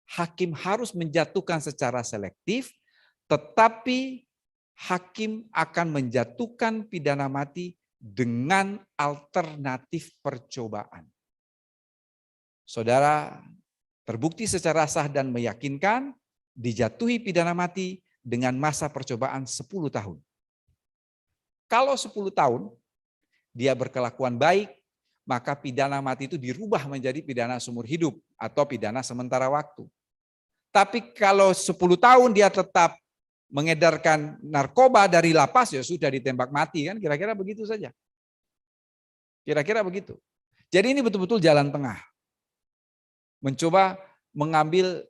S2: Hakim harus menjatuhkan secara selektif, tetapi hakim akan menjatuhkan pidana mati dengan alternatif percobaan. Saudara terbukti secara sah dan meyakinkan dijatuhi pidana mati dengan masa percobaan 10 tahun. Kalau 10 tahun dia berkelakuan baik, maka pidana mati itu dirubah menjadi pidana seumur hidup atau pidana sementara waktu. Tapi kalau 10 tahun dia tetap mengedarkan narkoba dari lapas, ya sudah ditembak mati kan, kira-kira begitu saja. Kira-kira begitu. Jadi ini betul-betul jalan tengah. Mencoba mengambil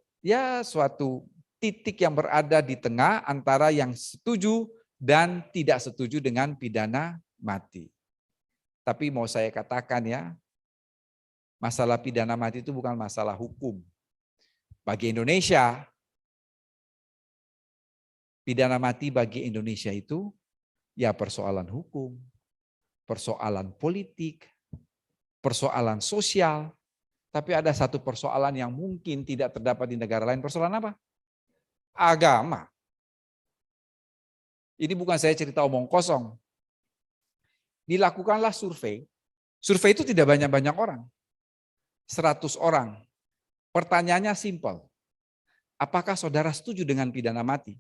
S2: suatu titik yang berada di tengah antara yang setuju dan tidak setuju dengan pidana mati. Tapi mau saya katakan masalah pidana mati itu bukan masalah hukum. Bagi Indonesia, pidana mati bagi Indonesia itu persoalan hukum, persoalan politik, persoalan sosial, tapi ada satu persoalan yang mungkin tidak terdapat di negara lain. Persoalan apa? Agama. Ini bukan saya cerita omong kosong. Dilakukanlah survei. Survei itu tidak banyak-banyak orang. 100 orang. Pertanyaannya simpel. Apakah saudara setuju dengan pidana mati?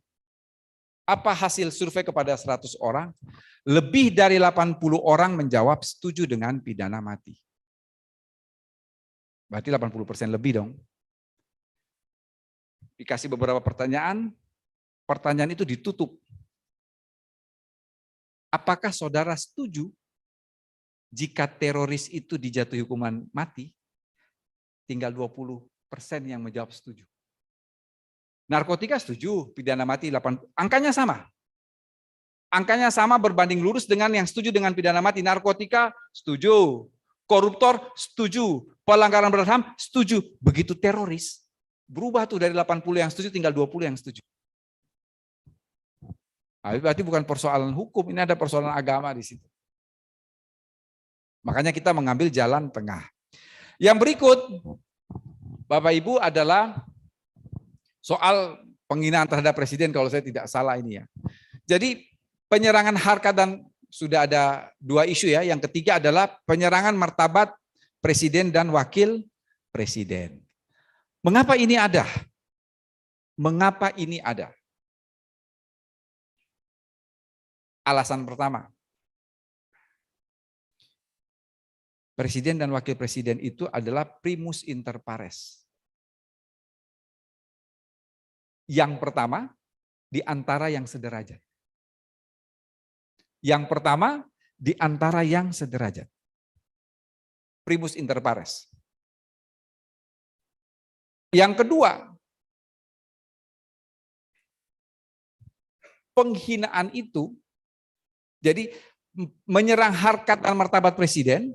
S2: Apa hasil survei kepada 100 orang? Lebih dari 80 orang menjawab setuju dengan pidana mati. Berarti 80% lebih dong. Dikasih beberapa pertanyaan, pertanyaan itu ditutup. Apakah saudara setuju jika teroris itu dijatuhi hukuman mati? Tinggal 20% yang menjawab setuju. Narkotika setuju, pidana mati 8. Angkanya sama. Angkanya sama berbanding lurus dengan yang setuju dengan pidana mati. Narkotika setuju, koruptor setuju, pelanggaran berat HAM setuju. Begitu teroris, berubah tuh dari 80 yang setuju tinggal 20 yang setuju. Nah, berarti bukan persoalan hukum, ini ada persoalan agama di situ. Makanya kita mengambil jalan tengah. Yang berikut, Bapak Ibu, adalah soal penghinaan terhadap presiden kalau saya tidak salah ini ya. Jadi penyerangan harkat dan sudah ada 2 isu ya. Yang ketiga adalah penyerangan martabat presiden dan wakil presiden. Mengapa ini ada? Mengapa ini ada? Alasan pertama, presiden dan wakil presiden itu adalah primus inter pares. Yang pertama, di antara yang sederajat. Yang pertama, di antara yang sederajat. Primus inter pares. Yang kedua, penghinaan itu, jadi menyerang harkat dan martabat presiden,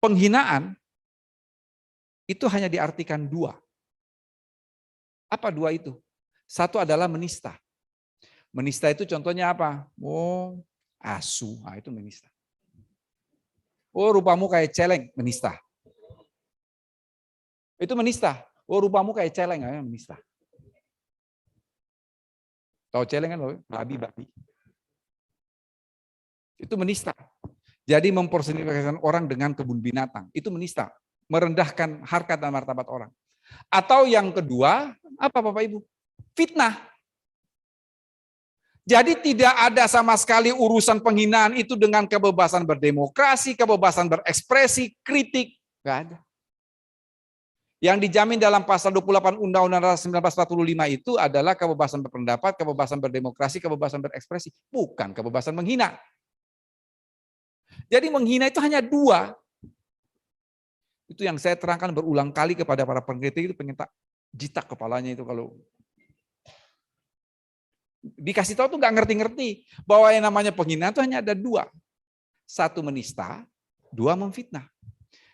S2: penghinaan itu hanya diartikan dua. Apa dua itu? Satu adalah menista. Menista itu contohnya apa? Oh, asu, nah, itu menista. Oh, rupamu kayak celeng, menista. Itu menista. Oh, rupamu kayak celeng, menista. Tahu celeng kan, babi. Itu menista. Jadi mempersonifikasikan orang dengan kebun binatang. Itu menista. Merendahkan harkat dan martabat orang. Atau yang kedua, apa Bapak Ibu? Fitnah. Jadi tidak ada sama sekali urusan penghinaan itu dengan kebebasan berdemokrasi, kebebasan berekspresi, kritik. Nggak ada. Yang dijamin dalam pasal 28 Undang-Undang 1945 itu adalah kebebasan berpendapat, kebebasan berdemokrasi, kebebasan berekspresi. Bukan kebebasan menghina. Jadi menghina itu hanya dua. Itu yang saya terangkan berulang kali kepada para pengkritik itu, pengen tak jitak kepalanya itu kalau dikasih tahu tuh nggak ngerti-ngerti bahwa yang namanya penghinaan itu hanya ada dua. Satu menista, dua memfitnah.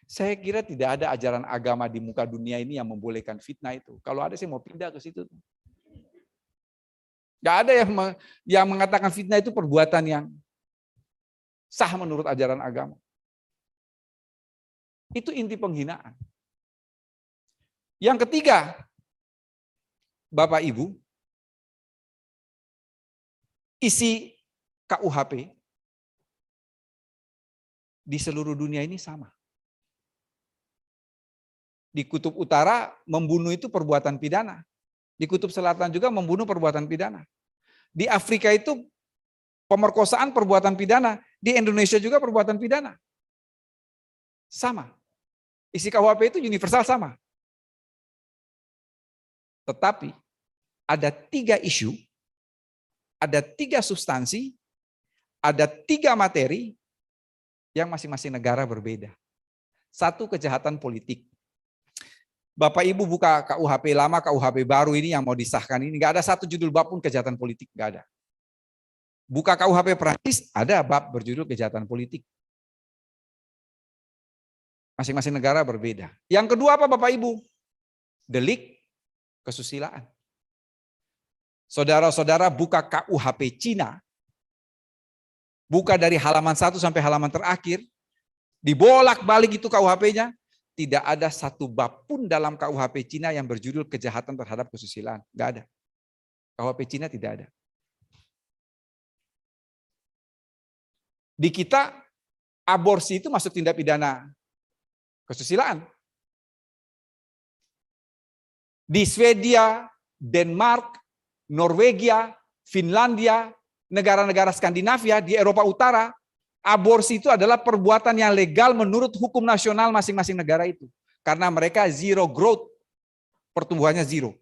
S2: Saya kira tidak ada ajaran agama di muka dunia ini yang membolehkan fitnah itu. Kalau ada saya mau pindah ke situ. Nggak ada yang mengatakan fitnah itu perbuatan yang sah menurut ajaran agama. Itu inti penghinaan. Yang ketiga, Bapak Ibu, isi KUHP di seluruh dunia ini sama. Di Kutub Utara membunuh itu perbuatan pidana. Di Kutub Selatan juga membunuh perbuatan pidana. Di Afrika itu pemerkosaan perbuatan pidana. Di Indonesia juga perbuatan pidana. Sama. Isi KUHP itu universal sama. Tetapi ada 3 isu, ada 3 substansi, ada 3 materi yang masing-masing negara berbeda. Satu, kejahatan politik. Bapak Ibu buka KUHP lama, KUHP baru ini yang mau disahkan ini, nggak ada satu judul bab pun kejahatan politik, nggak ada. Buka KUHP Prancis, ada bab berjudul kejahatan politik. Masing-masing negara berbeda. Yang kedua apa Bapak Ibu? Delik kesusilaan. Saudara-saudara buka KUHP Cina, buka dari halaman 1 sampai halaman terakhir, dibolak-balik itu KUHP-nya, tidak ada satu bab pun dalam KUHP Cina yang berjudul kejahatan terhadap kesusilaan. Nggak ada. KUHP Cina tidak ada. Di kita, aborsi itu masuk tindak pidana kesusilaan. Di Swedia, Denmark, Norwegia, Finlandia, negara-negara Skandinavia, di Eropa Utara, aborsi itu adalah perbuatan yang legal menurut hukum nasional masing-masing negara itu. Karena mereka zero growth, pertumbuhannya zero.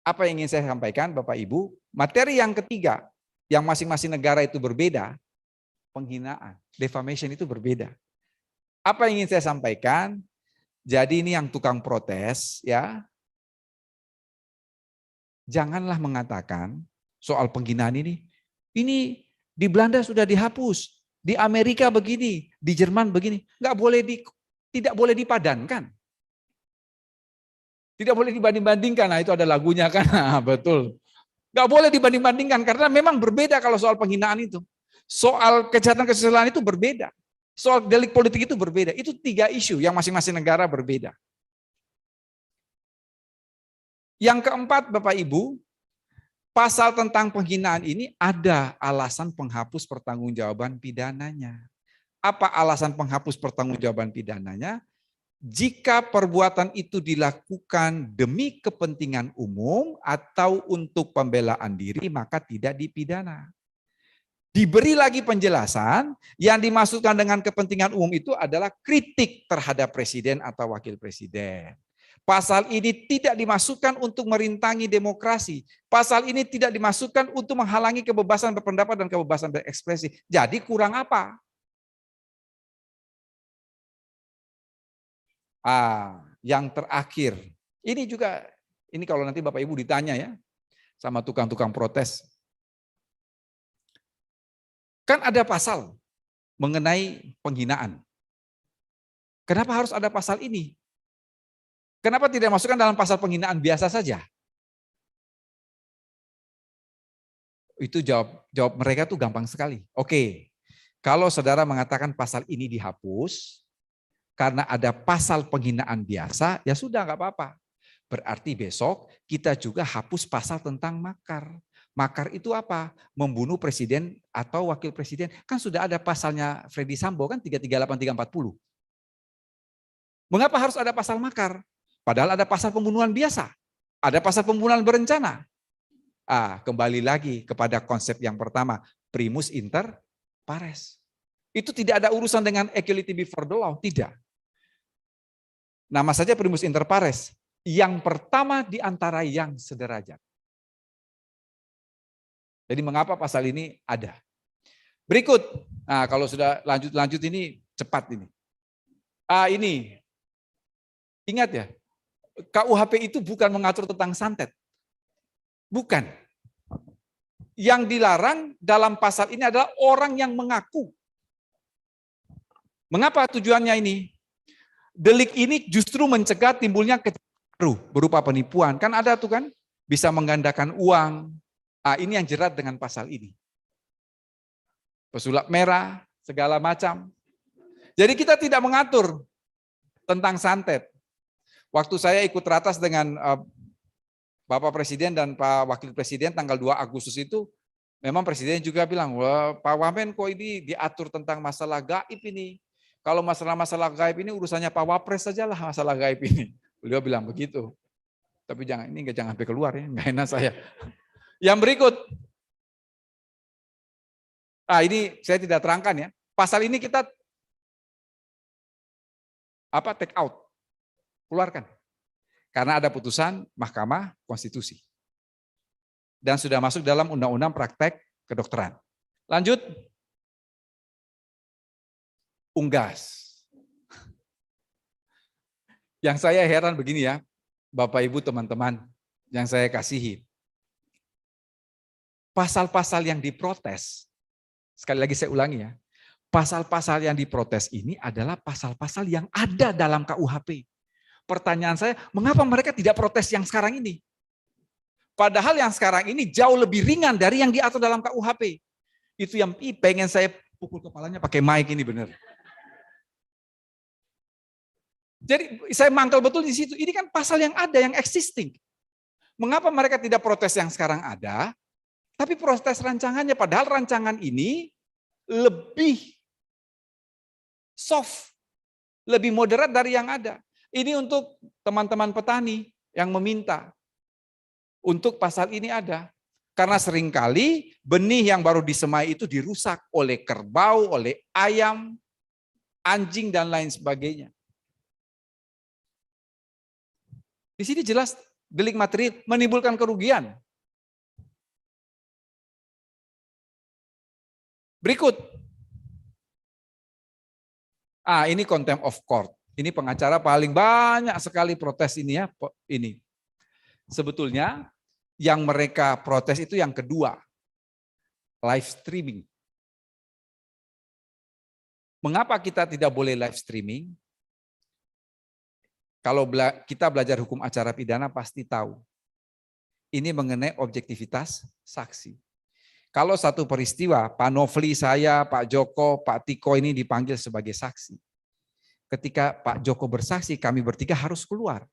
S2: Apa yang ingin saya sampaikan Bapak Ibu? Materi yang ketiga, yang masing-masing negara itu berbeda, penghinaan, defamation itu berbeda. Apa yang ingin saya sampaikan? Jadi ini yang tukang protes ya, janganlah mengatakan soal penghinaan ini di Belanda sudah dihapus, di Amerika begini, di Jerman begini, tidak boleh dipadankan, tidak boleh dibanding-bandingkan. Nah itu ada lagunya kan, betul. Nggak boleh dibanding-bandingkan karena memang berbeda kalau soal penghinaan itu, soal kejahatan kesusilaan itu berbeda. Soal delik politik itu berbeda. Itu 3 isu yang masing-masing negara berbeda. Yang keempat Bapak Ibu, pasal tentang penghinaan ini ada alasan penghapus pertanggungjawaban pidananya. Apa alasan penghapus pertanggungjawaban pidananya? Jika perbuatan itu dilakukan demi kepentingan umum atau untuk pembelaan diri, maka tidak dipidana. Diberi lagi penjelasan, yang dimaksudkan dengan kepentingan umum itu adalah kritik terhadap presiden atau wakil presiden. Pasal ini tidak dimasukkan untuk merintangi demokrasi. Pasal ini tidak dimasukkan untuk menghalangi kebebasan berpendapat dan kebebasan berekspresi. Jadi kurang apa? Yang terakhir, ini juga, ini kalau nanti Bapak Ibu ditanya ya, sama tukang-tukang protes. Kan ada pasal mengenai penghinaan. Kenapa harus ada pasal ini? Kenapa tidak masukkan dalam pasal penghinaan biasa saja? Itu jawab mereka tuh gampang sekali. Oke, kalau saudara mengatakan pasal ini dihapus, karena ada pasal penghinaan biasa, ya sudah nggak apa-apa. Berarti besok kita juga hapus pasal tentang makar. Makar itu apa? Membunuh presiden atau wakil presiden. Kan sudah ada pasalnya Freddy Sambo kan 338, 340. Mengapa harus ada pasal makar? Padahal ada pasal pembunuhan biasa, ada pasal pembunuhan berencana. Kembali lagi kepada konsep yang pertama, primus inter pares. Itu tidak ada urusan dengan equality before the law, tidak. Nama saja primus inter pares, yang pertama di antara yang sederajat. Jadi mengapa pasal ini ada? Berikut, kalau sudah lanjut ini cepat ini. Ini, ingat ya, KUHP itu bukan mengatur tentang santet. Bukan. Yang dilarang dalam pasal ini adalah orang yang mengaku. Mengapa tujuannya ini? Delik ini justru mencegah timbulnya kecelakaan berupa penipuan. Kan ada tuh kan, bisa menggandakan uang. Ini yang jerat dengan pasal ini. Pesulap merah, segala macam. Jadi kita tidak mengatur tentang santet. Waktu saya ikut ratas dengan Bapak Presiden dan Pak Wakil Presiden tanggal 2 Agustus itu, memang Presiden juga bilang, wah Pak Wamen kok ini diatur tentang masalah gaib ini. Kalau masalah-masalah gaib ini urusannya Pak Wapres sajalah masalah gaib ini. Beliau bilang begitu. Tapi jangan sampai keluar ya, nggak enak saya. Yang berikut. Ini saya tidak terangkan ya. Pasal ini kita take out. Keluarkan. Karena ada putusan Mahkamah Konstitusi. Dan sudah masuk dalam Undang-Undang Praktek Kedokteran. Lanjut. Unggas. Yang saya heran begini ya, Bapak Ibu teman-teman yang saya kasihi. Pasal-pasal yang diprotes, sekali lagi saya ulangi ya, pasal-pasal yang diprotes ini adalah pasal-pasal yang ada dalam KUHP. Pertanyaan saya, mengapa mereka tidak protes yang sekarang ini? Padahal yang sekarang ini jauh lebih ringan dari yang diatur dalam KUHP. Itu yang pengen saya pukul kepalanya pakai mic ini benar. Jadi saya mangkal betul di situ. Ini kan pasal yang ada, yang existing. Mengapa mereka tidak protes yang sekarang ada, tapi protes rancangannya? Padahal rancangan ini lebih soft, lebih moderat dari yang ada. Ini untuk teman-teman petani yang meminta untuk pasal ini ada. Karena seringkali benih yang baru disemai itu dirusak oleh kerbau, oleh ayam, anjing, dan lain sebagainya. Di sini jelas delik materi menimbulkan kerugian. Berikut. Ini contempt of court. Ini pengacara paling banyak sekali protes ini ya. Ini. Sebetulnya yang mereka protes itu yang kedua. Live streaming. Mengapa kita tidak boleh live streaming? Kalau kita belajar hukum acara pidana pasti tahu. Ini mengenai objektivitas saksi. Kalau satu peristiwa, Pak Nofli, saya, Pak Joko, Pak Tiko ini dipanggil sebagai saksi. Ketika Pak Joko bersaksi, kami bertiga harus keluar.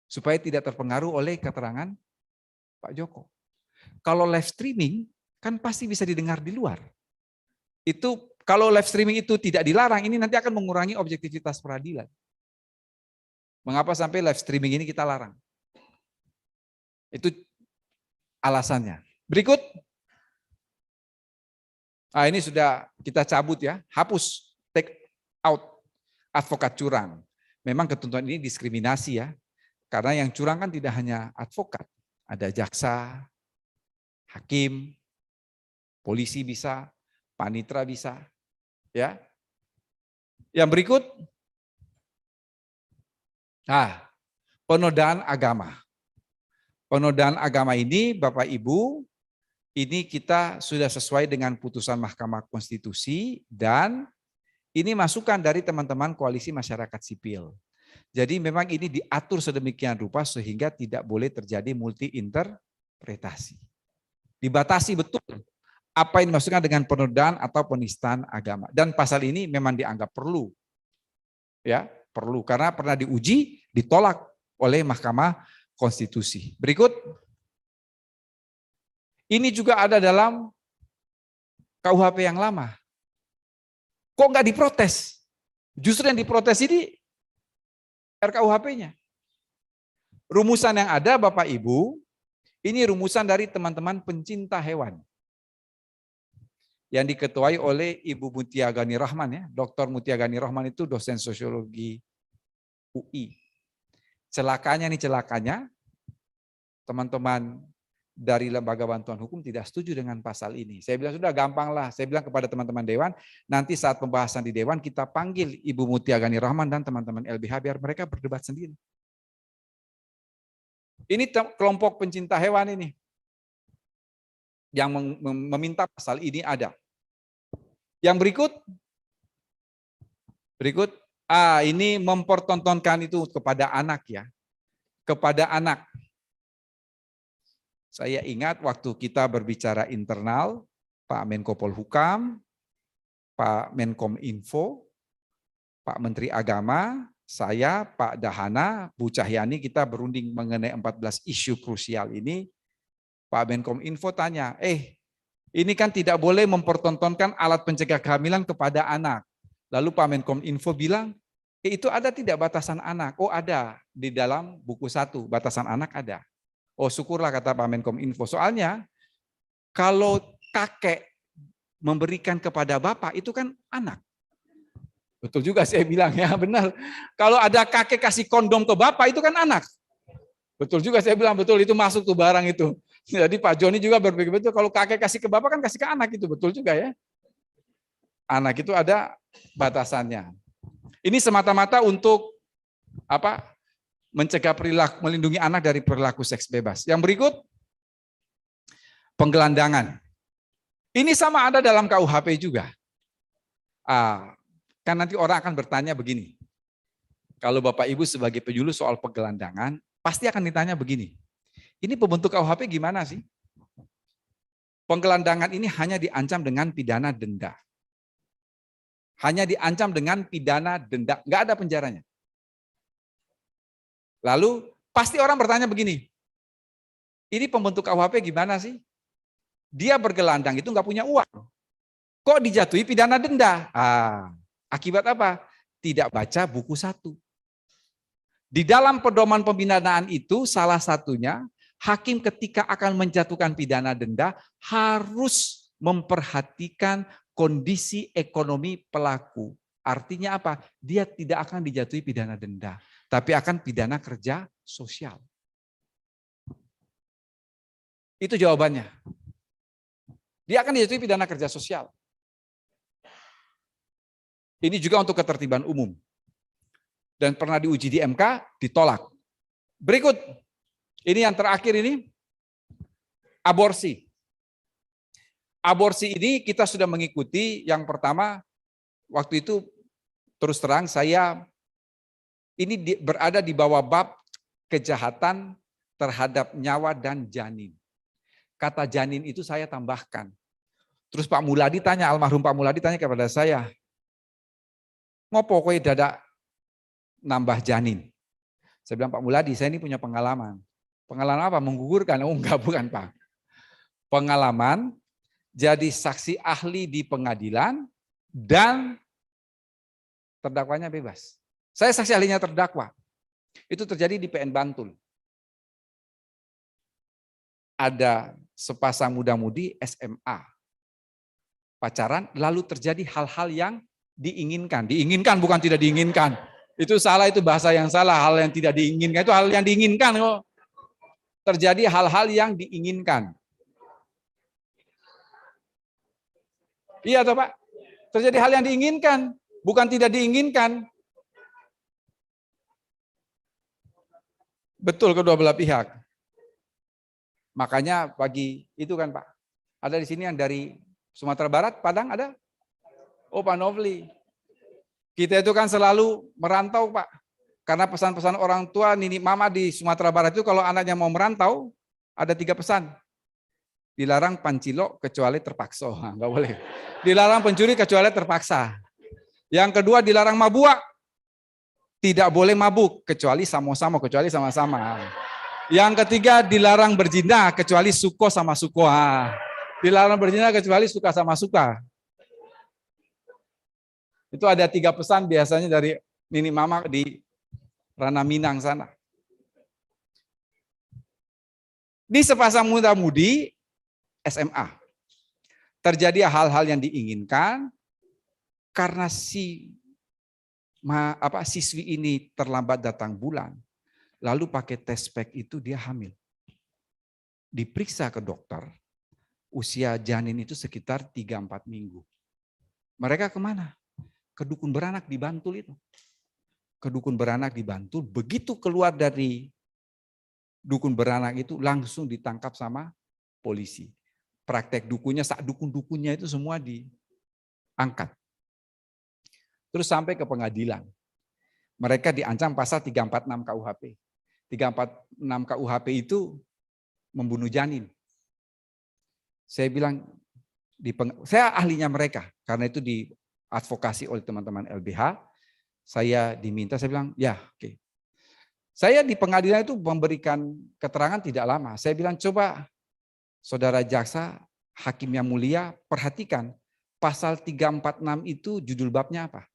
S2: Supaya tidak terpengaruh oleh keterangan Pak Joko. Kalau live streaming, kan pasti bisa didengar di luar. Itu kalau live streaming itu tidak dilarang, ini nanti akan mengurangi objektivitas peradilan. Mengapa sampai live streaming ini kita larang? Itu alasannya. Berikut. Ini sudah kita cabut ya, hapus, take out advokat curang. memang ketentuan ini diskriminasi ya. Karena yang curang kan tidak hanya advokat, ada jaksa, hakim, polisi bisa, panitera bisa, ya. Yang berikut, penodaan agama. Penodaan agama ini Bapak Ibu, ini kita sudah sesuai dengan putusan Mahkamah Konstitusi dan ini masukan dari teman-teman Koalisi Masyarakat Sipil. Jadi memang ini diatur sedemikian rupa sehingga tidak boleh terjadi multi interpretasi. Dibatasi betul apa yang dimaksudkan dengan penodaan atau penistaan agama. Dan pasal ini memang dianggap perlu. Ya, perlu karena pernah diuji, ditolak oleh Mahkamah Konstitusi. Berikut. Ini juga ada dalam KUHP yang lama. Kok nggak diprotes? Justru yang diprotes ini RKUHP-nya. Rumusan yang ada Bapak Ibu, ini rumusan dari teman-teman pencinta hewan. Yang diketuai oleh Ibu Mutia Gani Rahman ya. Dr. Mutia Gani Rahman itu dosen sosiologi UI. Celakanya teman-teman dari Lembaga Bantuan Hukum tidak setuju dengan pasal ini. Saya bilang sudah gampang lah, saya bilang kepada teman-teman Dewan, nanti saat pembahasan di Dewan kita panggil Ibu Mutia Gani Rahman dan teman-teman LBH biar mereka berdebat sendiri. Ini kelompok pencinta hewan ini yang meminta pasal ini ada. Yang berikut, ini mempertontonkan itu kepada anak ya, kepada anak. Saya ingat waktu kita berbicara internal, Pak Menko Polhukam, Pak Menkom Info, Pak Menteri Agama, saya, Pak Dahana, Bu Cahyani, kita berunding mengenai 14 isu krusial ini. Pak Menkom Info tanya, ini kan tidak boleh mempertontonkan alat pencegah kehamilan kepada anak. Lalu Pak Menkom Info bilang, itu ada tidak batasan anak? Oh ada, di dalam buku 1, batasan anak ada. Oh syukurlah kata Pak Menkom Info. Soalnya kalau kakek memberikan kepada bapak itu kan anak. Betul juga saya bilang ya benar. Kalau ada kakek kasih kondom ke bapak itu kan anak. Betul juga saya bilang betul itu masuk tuh barang itu. Jadi Pak Joni juga berpikir betul kalau kakek kasih ke bapak kan kasih ke anak itu betul juga ya. Anak itu ada batasannya. Ini semata-mata untuk apa? Mencegah perilaku, melindungi anak dari perilaku seks bebas. Yang berikut, penggelandangan. Ini sama ada dalam KUHP juga. Kan nanti orang akan bertanya begini. Kalau Bapak Ibu sebagai penyuluh soal penggelandangan, pasti akan ditanya begini. Ini pembentuk KUHP gimana sih? Penggelandangan ini hanya diancam dengan pidana denda. Hanya diancam dengan pidana denda, nggak ada penjaranya. Lalu pasti orang bertanya begini, ini pembentuk KUHP gimana sih? Dia bergelandang itu nggak punya uang. Kok dijatuhi pidana denda? Akibat apa? Tidak baca buku 1. Di dalam pedoman pembinaan itu salah satunya, hakim ketika akan menjatuhkan pidana denda harus memperhatikan kondisi ekonomi pelaku. Artinya apa? Dia tidak akan dijatuhi pidana denda, tapi akan pidana kerja sosial. Itu jawabannya. Dia akan dijatuhi pidana kerja sosial. Ini juga untuk ketertiban umum. Dan pernah diuji di MK, ditolak. Berikut, ini yang terakhir ini, aborsi. Aborsi ini kita sudah mengikuti yang pertama, waktu itu terus terang saya ini berada di bawah bab kejahatan terhadap nyawa dan janin. Kata janin itu saya tambahkan. Terus Pak Muladi tanya, almarhum Pak Muladi tanya kepada saya, ngopo kowe dadak nambah janin? Saya bilang, Pak Muladi, saya ini punya pengalaman. Pengalaman apa? Menggugurkan? Oh enggak, bukan Pak. Pengalaman jadi saksi ahli di pengadilan dan terdakwanya bebas. Saya saksi ahlinya terdakwa. Itu terjadi di PN Bantul. Ada sepasang muda-mudi SMA. Pacaran, lalu terjadi hal-hal yang diinginkan. Diinginkan bukan tidak diinginkan. Itu salah, itu bahasa yang salah, hal yang tidak diinginkan. Itu hal yang diinginkan kok. Terjadi hal-hal yang diinginkan. Iya toh Pak? Terjadi hal yang diinginkan, bukan tidak diinginkan. Betul kedua belah pihak. Makanya pagi itu kan Pak, ada di sini yang dari Sumatera Barat, Padang ada? Oh Pak Novli. Kita itu kan selalu merantau Pak. Karena pesan-pesan orang tua, nini mama di Sumatera Barat itu kalau anaknya mau merantau, ada 3 pesan. Dilarang pancilok kecuali terpaksa, nggak boleh. Dilarang pencuri kecuali terpaksa. Yang kedua dilarang mabuk, tidak boleh mabuk kecuali sama-sama, kecuali sama-sama. Yang ketiga dilarang berzina kecuali suko sama suko. Dilarang berzina kecuali suka sama suka. Itu ada 3 pesan biasanya dari nini mama di Ranah Minang sana. Di sepasang muda-mudi SMA. Terjadi hal-hal yang diinginkan karena siswi ini terlambat datang bulan. Lalu pakai tes pack itu dia hamil. Diperiksa ke dokter, usia janin itu sekitar 3-4 minggu. Mereka kemana? Ke dukun beranak di Bantul itu. Ke dukun beranak di Bantul, begitu keluar dari dukun beranak itu langsung ditangkap sama polisi. Praktek dukunnya, dukun-dukunnya itu semua diangkat. Terus sampai ke pengadilan. Mereka diancam pasal 346 KUHP. 346 KUHP itu membunuh janin. Saya bilang, saya ahlinya mereka, karena itu diadvokasi oleh teman-teman LBH. Saya diminta, saya bilang, ya oke. Saya di pengadilan itu memberikan keterangan tidak lama. Saya bilang, coba saudara jaksa, hakim yang mulia, perhatikan pasal 346 itu judul babnya apa?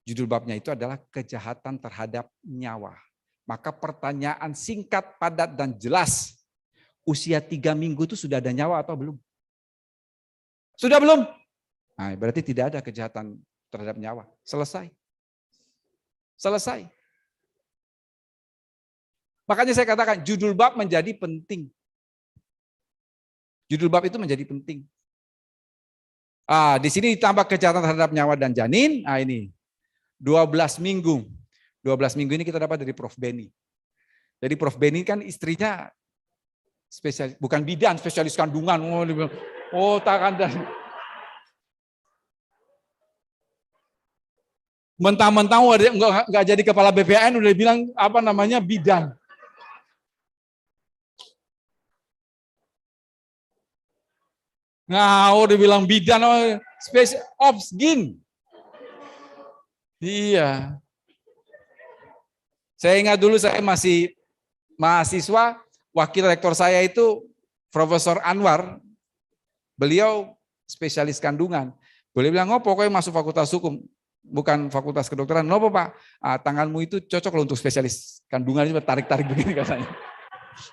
S2: Judul babnya itu adalah kejahatan terhadap nyawa. Maka pertanyaan singkat, padat, dan jelas. Usia 3 minggu itu sudah ada nyawa atau belum? Sudah belum? Nah, berarti tidak ada kejahatan terhadap nyawa. Selesai. Selesai. Makanya saya katakan judul bab menjadi penting. Judul bab itu menjadi penting. Di sini ditambah kejahatan terhadap nyawa dan janin. Ini 12 minggu. 12 minggu ini kita dapat dari Prof. Beni. Jadi Prof. Beni kan istrinya spesialis, bukan bidan, spesialis kandungan. Takkan dan mentang-mentang nggak jadi kepala BPN udah bilang bidan. Udah bilang bidan, spesial ops gin. Iya. Saya ingat dulu saya masih mahasiswa, wakil rektor saya itu Profesor Anwar. Beliau spesialis kandungan. Beliau bilang, pokoknya masuk fakultas hukum. Bukan fakultas kedokteran, Pak? Tanganmu itu cocok loh untuk spesialis kandungan, ini tarik-tarik begini katanya.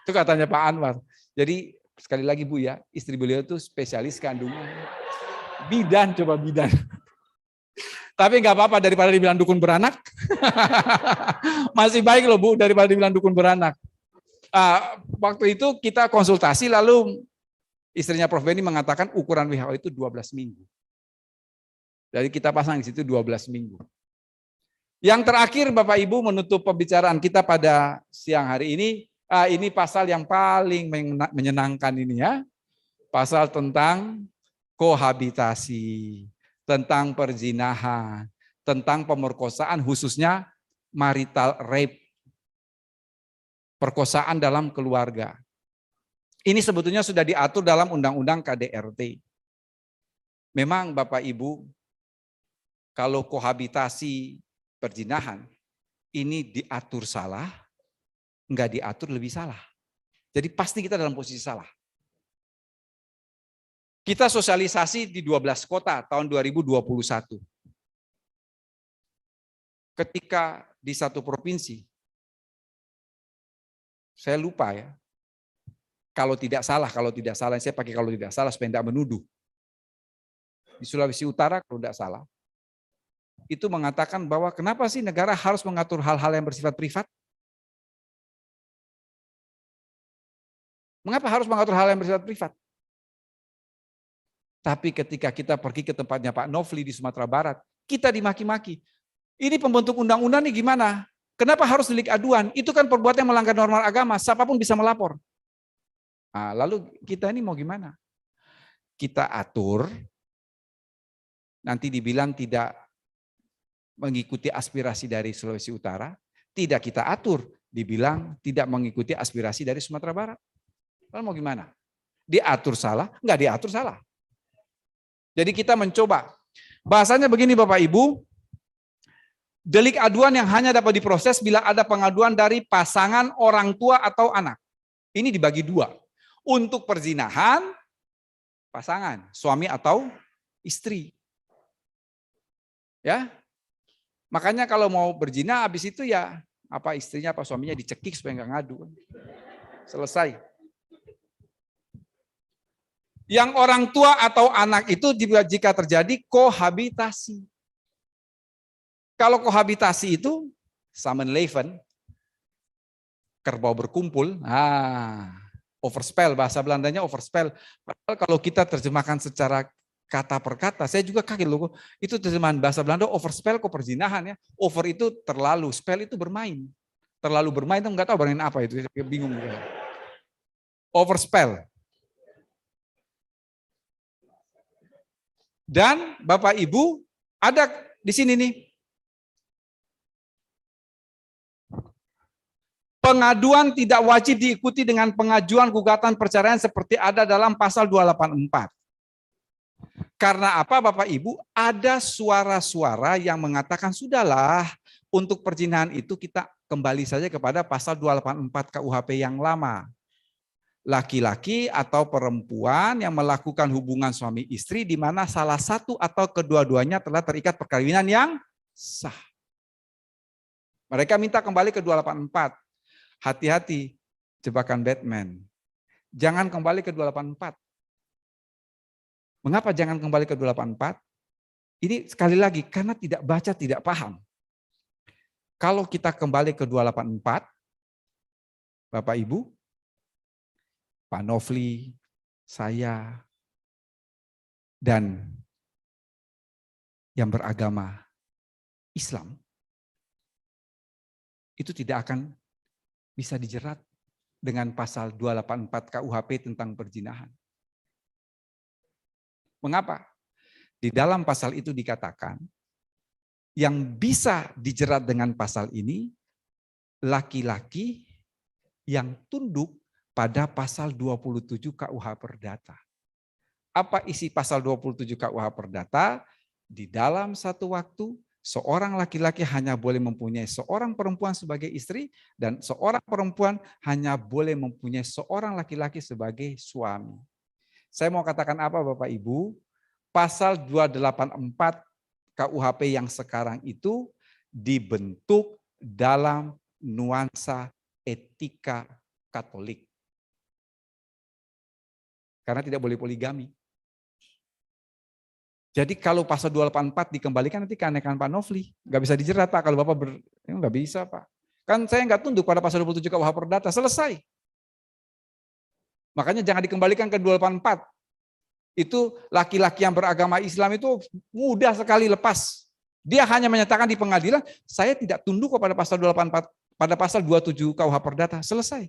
S2: Itu katanya Pak Anwar. Jadi sekali lagi Bu ya, istri beliau itu spesialis kandungan. Bidan, coba bidan. Tapi nggak apa-apa daripada dibilang dukun beranak. Masih baik loh Bu daripada dibilang dukun beranak. Waktu itu kita konsultasi lalu istrinya Prof. Beni mengatakan ukuran WHO itu 12 minggu. Jadi kita pasang di situ 12 minggu. Yang terakhir Bapak Ibu menutup pembicaraan kita pada siang hari ini pasal yang paling menyenangkan ini ya. Pasal tentang kohabitasi, tentang perzinahan, tentang pemerkosaan khususnya marital rape. Perkosaan dalam keluarga. Ini sebetulnya sudah diatur dalam Undang-Undang KDRT. Memang Bapak Ibu, kalau kohabitasi perzinahan, ini diatur salah, enggak diatur lebih salah. Jadi pasti kita dalam posisi salah. Kita sosialisasi di 12 kota tahun 2021. Ketika di satu provinsi, saya lupa ya, kalau tidak salah, saya pakai kalau tidak salah supaya tidak menuduh. Di Sulawesi Utara kalau tidak salah, itu mengatakan bahwa kenapa sih negara harus mengatur hal-hal yang bersifat privat? Mengapa harus mengatur hal yang bersifat privat? Tapi ketika kita pergi ke tempatnya Pak Nofli di Sumatera Barat, kita dimaki-maki. Ini pembentuk undang-undang nih gimana? Kenapa harus delik aduan? Itu kan perbuatan yang melanggar norma agama, siapapun bisa melapor. Nah, lalu kita ini mau gimana? Kita atur, nanti dibilang tidak mengikuti aspirasi dari Sulawesi Utara, tidak kita atur, dibilang tidak mengikuti aspirasi dari Sumatera Barat. Lalu mau gimana? Diatur salah? Enggak diatur salah. Jadi kita mencoba. Bahasanya begini Bapak Ibu, delik aduan yang hanya dapat diproses bila ada pengaduan dari pasangan, orang tua, atau anak. Ini dibagi dua. Untuk perzinahan, pasangan, suami atau istri. Ya, makanya kalau mau berzina, habis itu ya apa istrinya, apa suaminya dicekik supaya nggak ngadu. Selesai. Yang orang tua atau anak itu jika terjadi kohabitasi. Kalau kohabitasi itu samen leven, kerbau berkumpul, overspel, bahasa Belandanya overspel. Padahal kalau kita terjemahkan secara kata per kata, saya juga kaget loh, itu terjemahan bahasa Belanda overspel kok perzinahan ya. Over itu terlalu, spell itu bermain. Terlalu bermain itu nggak tahu bermain apa itu, bingung. Overspell. Dan Bapak Ibu ada di sini nih. Pengaduan tidak wajib diikuti dengan pengajuan gugatan perceraian seperti ada dalam pasal 284. Karena apa Bapak Ibu? Ada suara-suara yang mengatakan sudahlah untuk perzinahan itu kita kembali saja kepada pasal 284 KUHP yang lama. Laki-laki atau perempuan yang melakukan hubungan suami istri di mana salah satu atau kedua-duanya telah terikat perkawinan yang sah. Mereka minta kembali ke 284. Hati-hati, jebakan Batman. Jangan kembali ke 284. Mengapa jangan kembali ke 284? Ini sekali lagi, karena tidak baca, tidak paham. Kalau kita kembali ke 284, Bapak Ibu, Pak Nofli, saya, dan yang beragama Islam, itu tidak akan bisa dijerat dengan pasal 284 KUHP tentang perzinahan. Mengapa? Di dalam pasal itu dikatakan, yang bisa dijerat dengan pasal ini, laki-laki yang tunduk pada pasal 27 KUH Perdata. Apa isi pasal 27 KUH Perdata? Di dalam satu waktu, seorang laki-laki hanya boleh mempunyai seorang perempuan sebagai istri, dan seorang perempuan hanya boleh mempunyai seorang laki-laki sebagai suami. Saya mau katakan apa Bapak Ibu? Pasal 284 KUHP yang sekarang itu dibentuk dalam nuansa etika Katolik. Karena tidak boleh poligami. Jadi kalau pasal 284 dikembalikan nanti keanekaan Pak Nofli. Nggak bisa dijerat Pak, kalau Bapak nggak bisa Pak. Kan saya nggak tunduk pada pasal 27 KUH Perdata, selesai. Makanya jangan dikembalikan ke 284. Itu laki-laki yang beragama Islam itu mudah sekali lepas. Dia hanya menyatakan di pengadilan, saya tidak tunduk kepada pasal 284, pada pasal 27 KUH Perdata, selesai.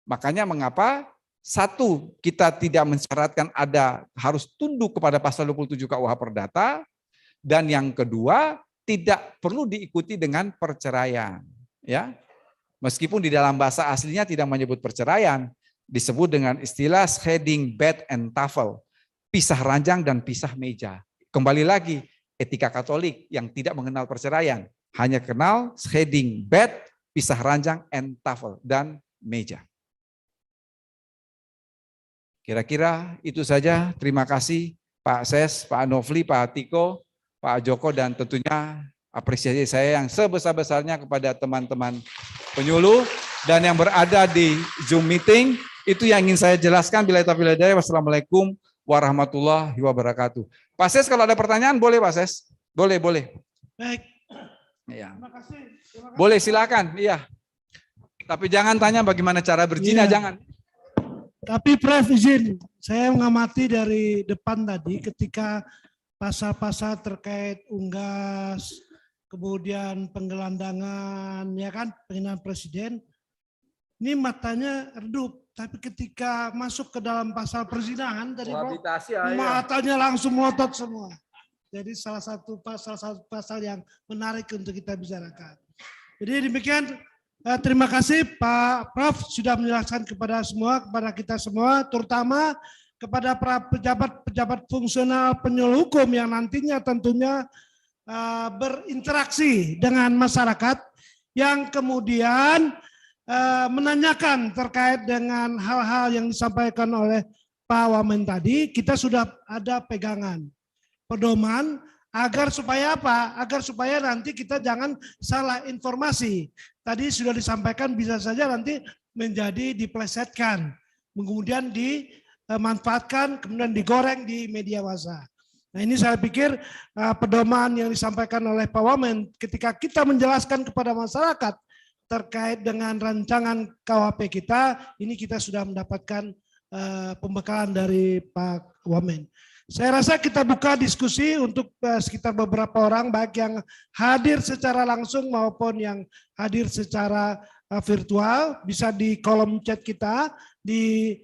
S2: Makanya mengapa satu, kita tidak mensyaratkan ada harus tunduk kepada pasal 27 KUH Perdata, dan yang kedua tidak perlu diikuti dengan perceraian, ya. Meskipun di dalam bahasa aslinya tidak menyebut perceraian, disebut dengan istilah scheiding bed and tafel, pisah ranjang dan pisah meja. Kembali lagi, etika Katolik yang tidak mengenal perceraian, hanya kenal scheiding bed, pisah ranjang and tafel, dan meja. Kira-kira itu saja. Terima kasih Pak Ses, Pak Nofli, Pak Tiko, Pak Joko, dan tentunya apresiasi saya yang sebesar-besarnya kepada teman-teman penyuluh dan yang berada di Zoom meeting. Itu yang ingin saya jelaskan. Bila taufiq wal hidayah. Wassalamualaikum warahmatullahi wabarakatuh. Pak Ses, kalau ada pertanyaan boleh Pak Ses? Boleh.
S1: Baik.
S2: Ya.
S1: Terima kasih.
S2: Boleh, silakan. Iya. Tapi jangan tanya bagaimana cara berzina,
S1: Iya.
S2: jangan.
S1: Tapi Prof izin, saya mengamati dari depan tadi ketika pasal-pasal terkait unggas, kemudian penggelandangan, ya kan, penghinaan presiden, ini matanya redup. Tapi ketika masuk ke dalam pasal perzinahan tadi Prof, matanya langsung melotot semua. Jadi salah satu pasal yang menarik untuk kita bicarakan. Jadi demikian. Terima kasih Pak Prof sudah menjelaskan kepada kita semua, terutama kepada para pejabat fungsional penyuluh hukum yang nantinya tentunya berinteraksi dengan masyarakat yang kemudian menanyakan terkait dengan hal-hal yang disampaikan oleh Pak Wamen tadi. Kita sudah ada pegangan, pedoman, agar supaya apa? Agar supaya nanti kita jangan salah informasi. Tadi sudah disampaikan bisa saja nanti menjadi diplesetkan, kemudian dimanfaatkan, kemudian digoreng di media massa. Nah ini saya pikir pedoman yang disampaikan oleh Pak Wamen ketika kita menjelaskan kepada masyarakat terkait dengan rancangan KUHP kita, ini kita sudah mendapatkan pembekalan dari Pak Wamen. Saya rasa kita buka diskusi untuk sekitar beberapa orang, baik yang hadir secara langsung maupun yang hadir secara virtual, bisa di kolom chat kita, di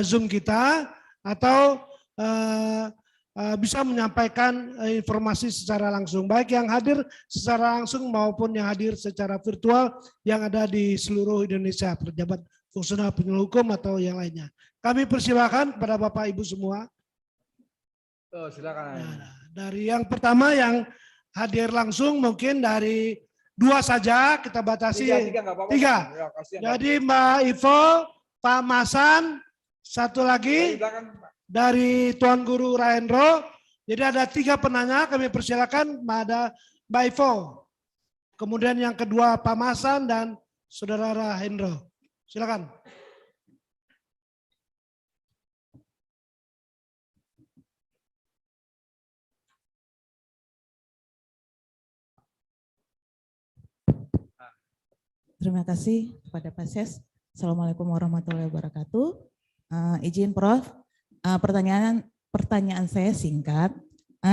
S1: Zoom kita, atau bisa menyampaikan informasi secara langsung, baik yang hadir secara langsung maupun yang hadir secara virtual yang ada di seluruh Indonesia, pejabat fungsional penyuluh hukum atau yang lainnya. Kami persilakan kepada Bapak Ibu semua.
S2: Silakan.
S1: Nah, dari yang pertama yang hadir langsung mungkin dari 2 saja, kita batasi 3. Jadi Mbak Ivo, Pak Masan, satu lagi dari Tuan Guru Rahendro. Jadi ada 3 penanya, kami persilakan ada Mbak Ivo. Kemudian yang kedua Pak Masan dan Saudara Rahendro. Silakan.
S3: Terima kasih kepada Pak Ses. Assalamualaikum warahmatullahi wabarakatuh. Izin Prof, pertanyaan saya singkat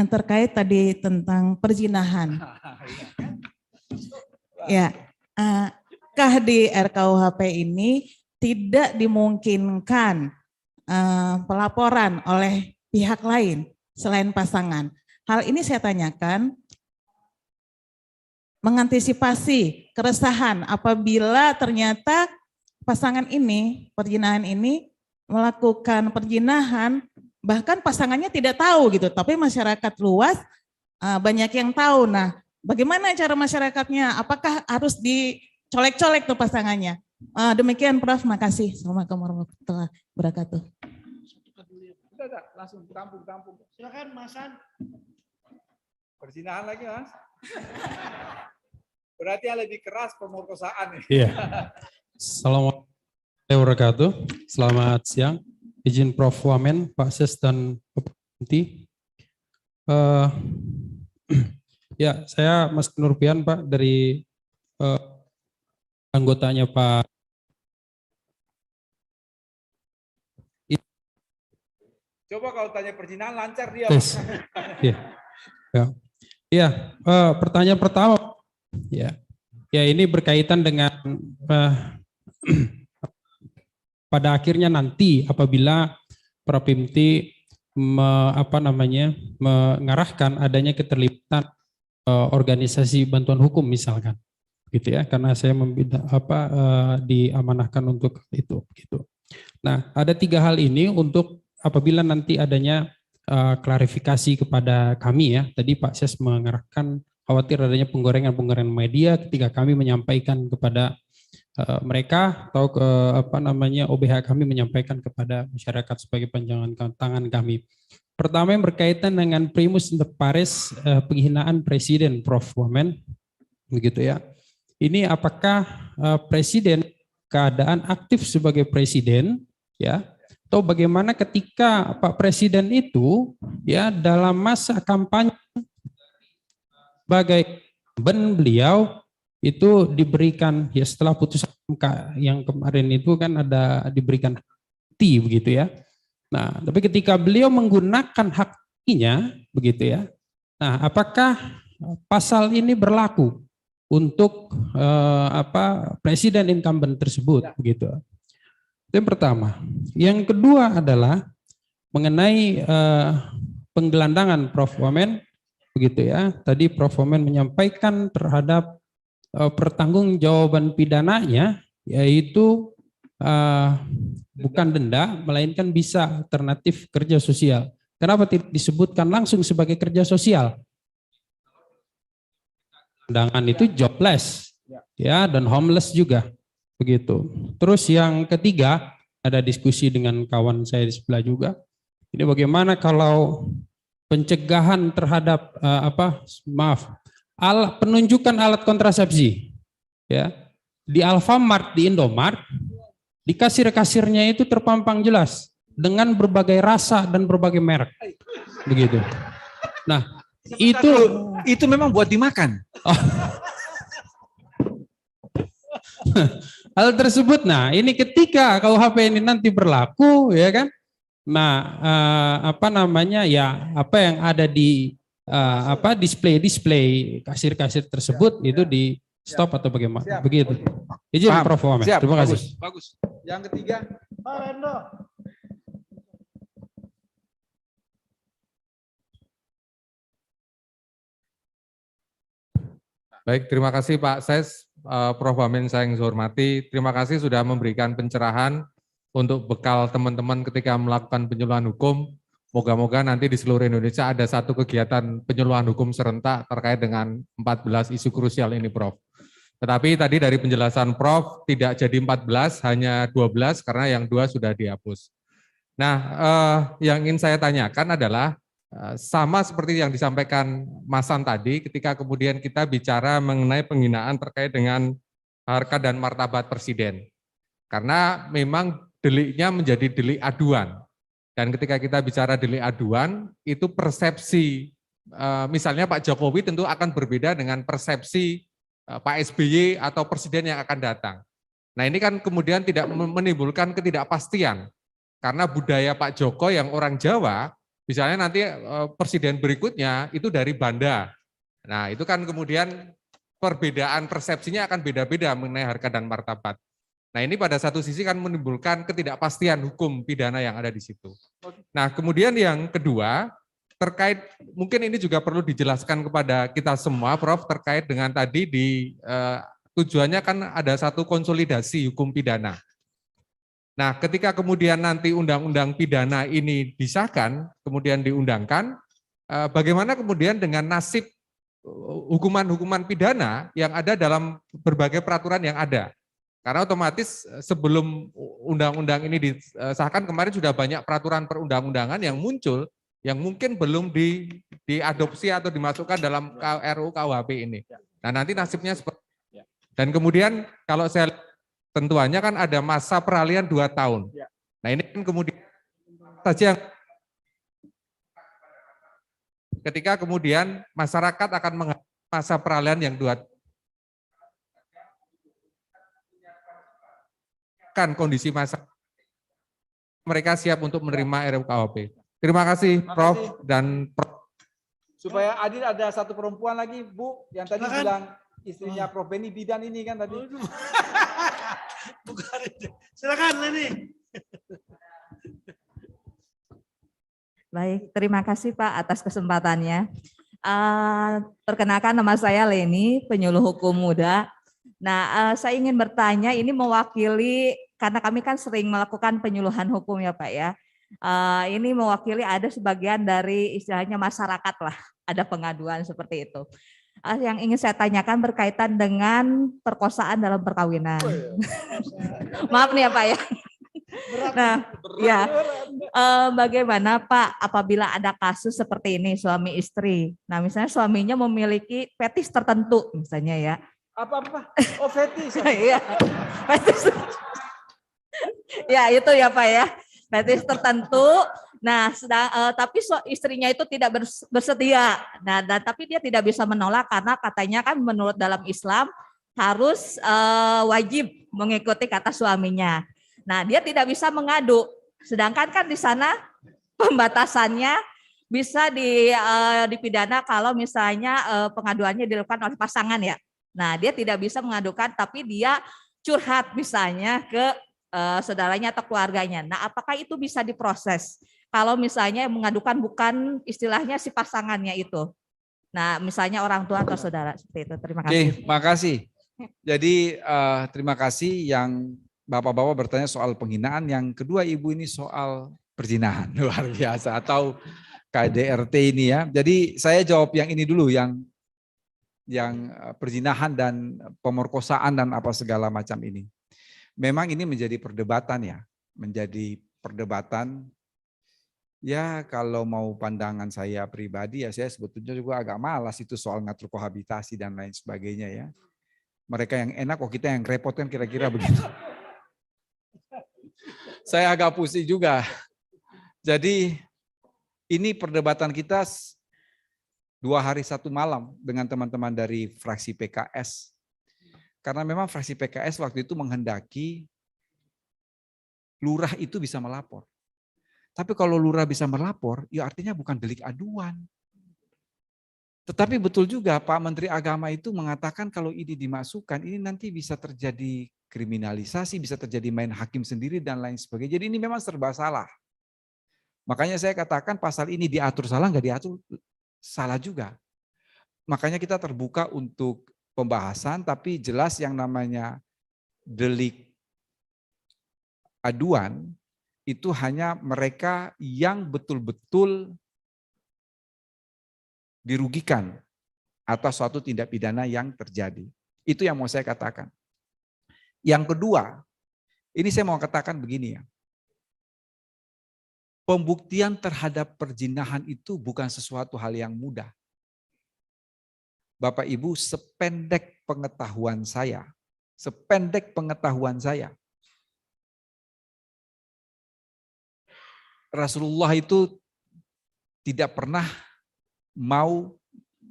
S3: terkait tadi tentang perzinahan. Ya, kah di RKUHP ini tidak dimungkinkan pelaporan oleh pihak lain selain pasangan? Hal ini saya tanyakan mengantisipasi keresahan apabila ternyata pasangan ini, perzinahan ini melakukan perzinahan, bahkan pasangannya tidak tahu gitu, tapi masyarakat luas banyak yang tahu. Nah, bagaimana cara masyarakatnya? Apakah harus dicolek-colek tuh pasangannya? Demikian Prof, makasih. Assalamualaikum warahmatullahi wabarakatuh.
S2: Langsung tampung.
S1: Silakan Mas An.
S2: Perzinahan lagi Mas. Berarti yang lebih keras pemerkosaan.
S4: Iya. Assalamualaikum warahmatullahi wabarakatuh. Selamat siang. Izin Prof Wamen, Pak Ses dan Bapak Inti. Ya, saya Mas Nurpian Pak dari anggotanya Pak.
S2: Coba kalau tanya perzinahan lancar dia.
S4: Iya. Ya, pertanyaan pertama, ya ini berkaitan dengan pada akhirnya nanti apabila Prapimti mengarahkan adanya keterlibatan organisasi bantuan hukum misalkan, gitu ya, karena saya diamanahkan untuk itu, gitu. Nah, ada 3 hal ini untuk apabila nanti adanya klarifikasi kepada kami ya. Tadi Pak Ses mengarahkan khawatir adanya penggorengan media ketika kami menyampaikan kepada mereka atau ke OBH kami menyampaikan kepada masyarakat sebagai panjangan tangan kami. Pertama yang berkaitan dengan primus inter pares penghinaan presiden Prof Wamen, begitu ya. Ini apakah presiden keadaan aktif sebagai presiden ya, atau bagaimana ketika Pak Presiden itu ya dalam masa kampanye sebagai beliau itu diberikan ya setelah putusan MK yang kemarin itu kan ada diberikan hati begitu ya. Nah, tapi ketika beliau menggunakan haknya begitu ya. Nah, apakah pasal ini berlaku untuk presiden incumbent tersebut begitu? Yang pertama. Yang kedua adalah mengenai penggelandangan Prof. Wamen begitu ya. Tadi Prof. Wamen menyampaikan terhadap pertanggungjawaban pidananya yaitu bukan denda melainkan bisa alternatif kerja sosial. Kenapa tidak disebutkan langsung sebagai kerja sosial? Undangan itu jobless ya dan homeless juga begitu. Terus yang ketiga ada diskusi dengan kawan saya di sebelah juga. Ini bagaimana kalau pencegahan terhadap penunjukan alat kontrasepsi ya di Alfamart, di Indomart, di kasir-kasirnya itu terpampang jelas dengan berbagai rasa dan berbagai merek begitu. Nah
S2: itu memang buat dimakan.
S4: Oh. Hal tersebut, nah ini ketika KUHP ini nanti berlaku ya kan, nah apa yang ada di display kasir-kasir tersebut itu di stop atau bagaimana begitu. Izin Prof. Wamen. Terima kasih.
S2: Bagus. Yang ketiga,
S1: Pak Rendo.
S5: Baik, terima kasih Pak Ses, Prof. Wamen saya yang saya hormati. Terima kasih sudah memberikan pencerahan untuk bekal teman-teman ketika melakukan penyuluhan hukum. Moga-moga nanti di seluruh Indonesia ada satu kegiatan penyuluhan hukum serentak terkait dengan 14 isu krusial ini, Prof. Tetapi tadi dari penjelasan Prof tidak jadi 14, hanya 12 karena yang 2 sudah dihapus. Nah, yang ingin saya tanyakan adalah sama seperti yang disampaikan Mas San tadi, ketika kemudian kita bicara mengenai penghinaan terkait dengan harkat dan martabat presiden. Karena memang deliknya menjadi delik aduan. Dan ketika kita bicara delik aduan, itu persepsi, misalnya Pak Jokowi tentu akan berbeda dengan persepsi Pak SBY atau presiden yang akan datang. Nah ini kan kemudian tidak menimbulkan ketidakpastian. Karena budaya Pak Joko yang orang Jawa, misalnya nanti presiden berikutnya itu dari Banda. Nah itu kan kemudian perbedaan persepsinya akan beda-beda mengenai harkat dan martabat. Nah ini pada satu sisi kan menimbulkan ketidakpastian hukum pidana yang ada di situ. Nah kemudian yang kedua, terkait, mungkin ini juga perlu dijelaskan kepada kita semua Prof, terkait dengan tadi tujuannya kan ada satu konsolidasi hukum pidana. Nah, ketika kemudian nanti undang-undang pidana ini disahkan, kemudian diundangkan, bagaimana kemudian dengan nasib hukuman-hukuman pidana yang ada dalam berbagai peraturan yang ada? Karena otomatis sebelum undang-undang ini disahkan kemarin sudah banyak peraturan perundang-undangan yang muncul, yang mungkin belum diadopsi atau dimasukkan dalam RUU KUHP ini. Nah, nanti nasibnya seperti itu. Dan kemudian kalau saya tentuannya kan ada masa peralihan 2 tahun. Nah ini kan kemudian saja ketika kemudian masyarakat akan menghadapi masa peralihan yang 2 tahun. Kan kondisi masa mereka siap untuk menerima RUU KUHP. Terima kasih Prof dan Prof.
S6: Supaya adil ada satu perempuan lagi Bu yang tadi bilang istrinya Prof Beni bidan ini kan tadi.
S1: Bukan itu. Silakan Leni.
S7: Baik, terima kasih Pak atas kesempatannya. Perkenalkan nama saya Leni, penyuluh hukum muda. Nah, saya ingin bertanya, ini mewakili, karena kami kan sering melakukan penyuluhan hukum ya Pak ya. Ini mewakili ada sebagian dari istilahnya masyarakat lah, ada pengaduan seperti itu. Yang ingin saya tanyakan berkaitan dengan perkosaan dalam perkawinan. Maaf nih ya Pak ya. Nah, ya, bagaimana Pak apabila ada kasus seperti ini suami istri. Nah, misalnya suaminya memiliki fetis tertentu, misalnya ya.
S6: Apa? Oh fetis.
S7: Iya. Fetis. Ya itu ya Pak ya. fetis tertentu. Nah, tapi istrinya itu tidak bersedia. Nah, tapi dia tidak bisa menolak karena katanya kan menurut dalam Islam harus wajib mengikuti kata suaminya. Nah, dia tidak bisa mengadu. Sedangkan kan di sana pembatasannya bisa dipidana kalau misalnya pengaduannya dilakukan oleh pasangan ya. Nah, dia tidak bisa mengadukan, tapi dia curhat misalnya ke saudaranya atau keluarganya. Nah, apakah itu bisa diproses? Kalau misalnya mengadukan bukan istilahnya si pasangannya itu. Nah, misalnya orang tua atau saudara seperti itu. Terima kasih.
S2: Oke, makasih. Jadi terima kasih yang Bapak-bapak bertanya soal penghinaan. Yang kedua Ibu ini soal perzinahan. Luar biasa. Atau KDRT ini ya. Jadi saya jawab yang ini dulu, yang perzinahan dan pemerkosaan dan apa segala macam ini. Memang ini menjadi perdebatan ya. Menjadi perdebatan. Ya kalau mau pandangan saya pribadi ya saya sebetulnya juga agak malas itu soal ngatur kohabitasi dan lain sebagainya ya. Mereka yang enak kok kita yang repot kan kira-kira begitu. Saya agak pusing juga. Jadi ini perdebatan kita 2 hari 1 malam dengan teman-teman dari fraksi PKS. Karena memang fraksi PKS waktu itu menghendaki lurah itu bisa melapor. Tapi kalau lurah bisa melapor, ya artinya bukan delik aduan. Tetapi betul juga Pak Menteri Agama itu mengatakan kalau ini dimasukkan, ini nanti bisa terjadi kriminalisasi, bisa terjadi main hakim sendiri dan lain sebagainya. Jadi ini memang serba salah. Makanya saya katakan pasal ini diatur salah, nggak diatur salah juga. Makanya kita terbuka untuk pembahasan, tapi jelas yang namanya delik aduan, itu hanya mereka yang betul-betul dirugikan atas suatu tindak pidana yang terjadi. Itu yang mau saya katakan. Yang kedua, ini saya mau katakan begini ya. Pembuktian terhadap perzinahan itu bukan sesuatu hal yang mudah. Bapak Ibu, sependek pengetahuan saya, Rasulullah itu tidak pernah mau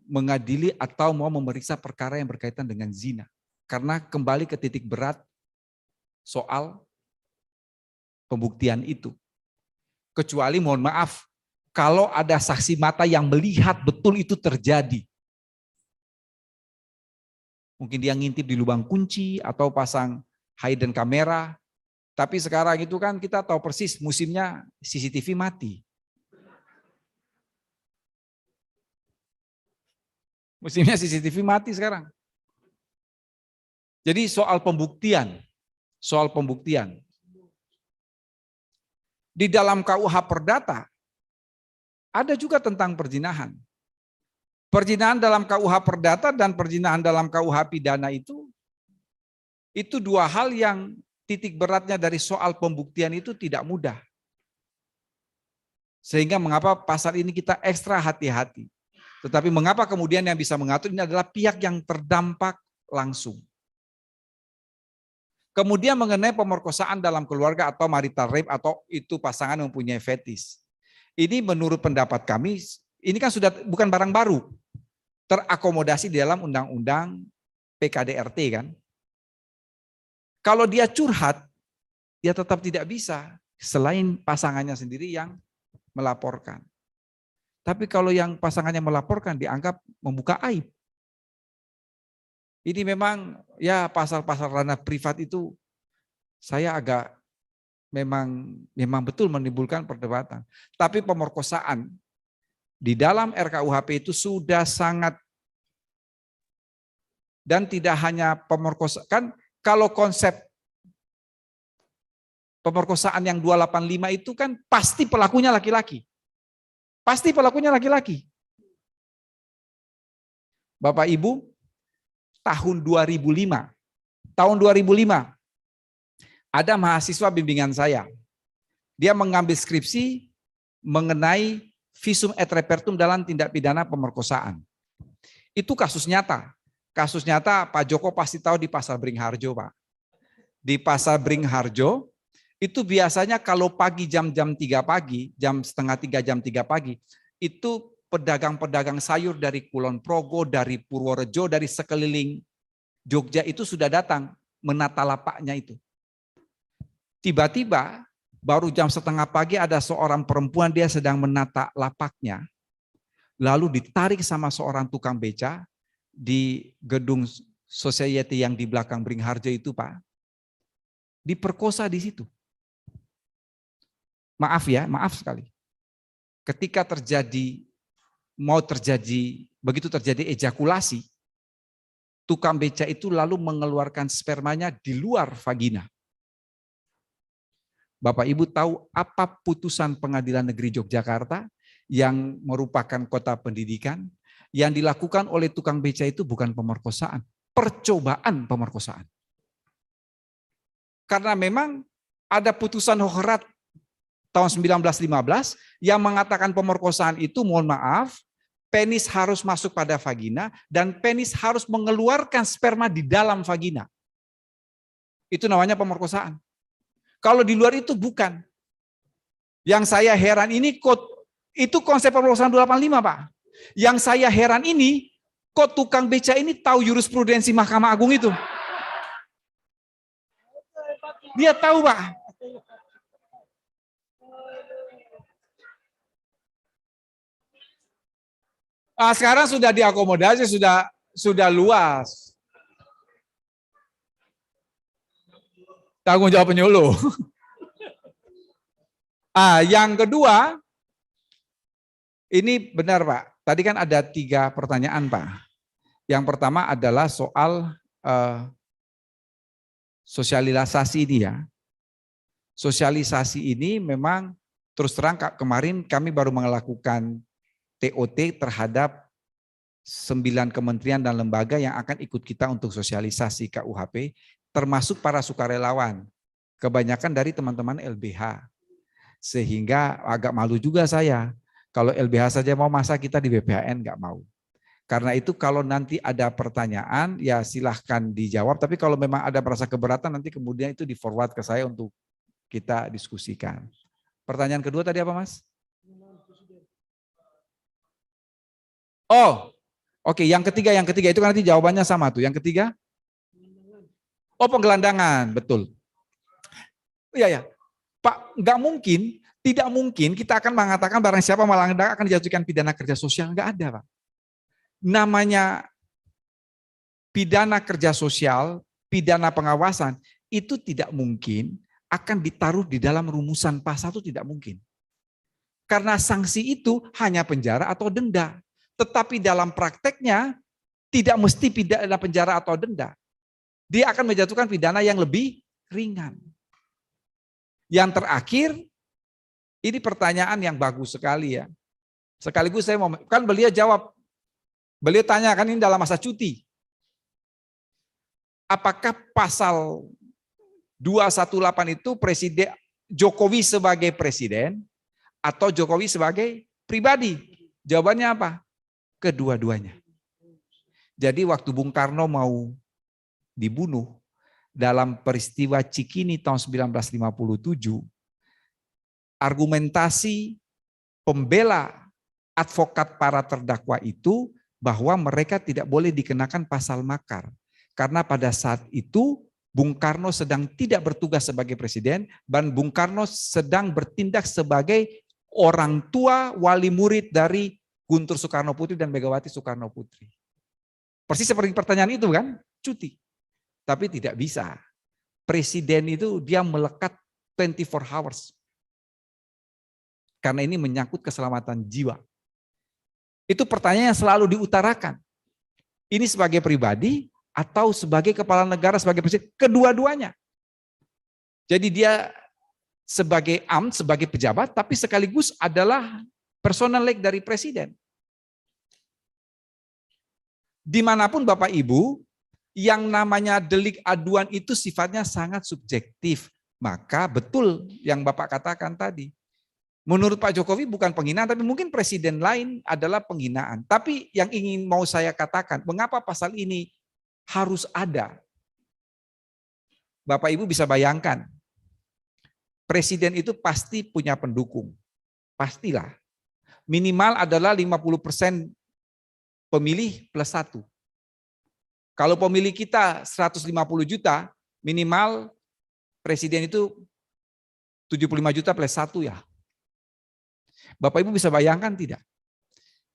S2: mengadili atau mau memeriksa perkara yang berkaitan dengan zina. Karena kembali ke titik berat soal pembuktian itu. Kecuali mohon maaf, kalau ada saksi mata yang melihat betul itu terjadi. Mungkin dia ngintip di lubang kunci atau pasang hidden kamera. Tapi sekarang itu kan kita tahu persis musimnya CCTV mati. Musimnya CCTV mati sekarang. Jadi soal pembuktian. Di dalam KUH Perdata ada juga tentang perzinahan. Perzinahan dalam KUH Perdata dan perzinahan dalam KUH Pidana itu 2 hal yang titik beratnya dari soal pembuktian itu tidak mudah. Sehingga mengapa pasal ini kita ekstra hati-hati. Tetapi mengapa kemudian yang bisa mengatur ini adalah pihak yang terdampak langsung. Kemudian mengenai pemerkosaan dalam keluarga atau marital rape atau itu pasangan yang mempunyai fetis. Ini menurut pendapat kami, ini kan sudah bukan barang baru. Terakomodasi di dalam undang-undang PKDRT kan. Kalau dia curhat, dia tetap tidak bisa selain pasangannya sendiri yang melaporkan. Tapi kalau yang pasangannya melaporkan dianggap membuka aib. Ini memang ya pasal-pasal ranah privat itu saya agak memang betul menimbulkan perdebatan. Tapi pemerkosaan di dalam RKUHP itu sudah sangat, dan tidak hanya pemerkosaan, kan kalau konsep pemerkosaan yang 285 itu kan pasti pelakunya laki-laki. Pasti pelakunya laki-laki. Bapak Ibu, tahun 2005 ada mahasiswa bimbingan saya. Dia mengambil skripsi mengenai visum et repertum dalam tindak pidana pemerkosaan. Itu kasus nyata. Kasus nyata Pak Joko pasti tahu di Pasar Beringharjo, Pak. Di Pasar Beringharjo Itu biasanya kalau pagi jam-jam 3 pagi, jam setengah 3, jam 3 pagi, itu pedagang-pedagang sayur dari Kulon Progo, dari Purworejo, dari sekeliling Jogja itu sudah datang menata lapaknya itu. Tiba-tiba baru jam setengah pagi ada seorang perempuan, dia sedang menata lapaknya. Lalu ditarik sama seorang tukang beca di gedung society yang di belakang Beringharjo itu, Pak. Diperkosa di situ. Maaf ya, maaf sekali. Ketika begitu terjadi ejakulasi, tukang beca itu lalu mengeluarkan spermanya di luar vagina. Bapak Ibu tahu apa putusan Pengadilan Negeri Yogyakarta yang merupakan kota pendidikan? Yang dilakukan oleh tukang beca itu bukan pemerkosaan, percobaan pemerkosaan. Karena memang ada putusan Hohrat tahun 1915 yang mengatakan pemerkosaan itu, mohon maaf, penis harus masuk pada vagina dan penis harus mengeluarkan sperma di dalam vagina. Itu namanya pemerkosaan. Kalau di luar itu bukan. Yang saya heran ini itu konsep pemerkosaan 285, Pak. Yang saya heran ini, kok tukang beca ini tahu jurisprudensi Mahkamah Agung itu? Dia tahu, Pak. Sekarang sudah diakomodasi, sudah luas. Tanggung jawab penyuluh. Yang kedua, ini benar Pak. Tadi kan ada 3 pertanyaan Pak. Yang pertama adalah soal sosialisasi ini ya. Sosialisasi ini memang terus terang kemarin kami baru melakukan TOT terhadap 9 kementerian dan lembaga yang akan ikut kita untuk sosialisasi KUHP, termasuk para sukarelawan. Kebanyakan dari teman-teman LBH. Sehingga agak malu juga saya. Kalau LBH saja mau, masa kita di BPHN nggak mau. Karena itu kalau nanti ada pertanyaan, ya silahkan dijawab. Tapi kalau memang ada merasa keberatan, nanti kemudian itu di-forward ke saya untuk kita diskusikan. Pertanyaan kedua tadi apa Mas? Oh, oke. Yang ketiga itu kan nanti jawabannya sama tuh. Yang ketiga? Oh, penggelandangan, betul. Iya ya, Pak, tidak mungkin kita akan mengatakan barang siapa melanggar akan dijatuhkan pidana kerja sosial. Enggak ada, Pak. Namanya pidana kerja sosial, pidana pengawasan, itu tidak mungkin akan ditaruh di dalam rumusan pasal, itu tidak mungkin. Karena sanksi itu hanya penjara atau denda. Tetapi dalam prakteknya tidak mesti pidana penjara atau denda. Dia akan menjatuhkan pidana yang lebih ringan. Yang terakhir, ini pertanyaan yang bagus sekali ya. Sekaligus saya mau, kan beliau tanya kan ini dalam masa cuti. Apakah pasal 218 itu Presiden Jokowi sebagai presiden atau Jokowi sebagai pribadi? Jawabannya apa? Kedua-duanya. Jadi waktu Bung Karno mau dibunuh dalam peristiwa Cikini tahun 1957, argumentasi pembela advokat para terdakwa itu bahwa mereka tidak boleh dikenakan pasal makar. Karena pada saat itu Bung Karno sedang tidak bertugas sebagai presiden dan Bung Karno sedang bertindak sebagai orang tua wali murid dari Guntur Soekarno Putri dan Megawati Soekarno Putri. Persis seperti pertanyaan itu kan, cuti. Tapi tidak bisa. Presiden itu dia melekat 24 hours. Karena ini menyangkut keselamatan jiwa. Itu pertanyaan yang selalu diutarakan. Ini sebagai pribadi atau sebagai kepala negara, sebagai presiden, kedua-duanya. Jadi dia sebagai sebagai pejabat, tapi sekaligus adalah personal leg dari presiden. Dimanapun Bapak Ibu, yang namanya delik aduan itu sifatnya sangat subjektif. Maka betul yang Bapak katakan tadi. Menurut Pak Jokowi bukan penghinaan, tapi mungkin presiden lain adalah penghinaan. Tapi yang ingin mau saya katakan, mengapa pasal ini harus ada? Bapak Ibu bisa bayangkan, presiden itu pasti punya pendukung. Pastilah. Minimal adalah 50% pemilih plus 1. Kalau pemilih kita 150 juta, minimal presiden itu 75 juta plus 1 ya. Bapak Ibu bisa bayangkan tidak?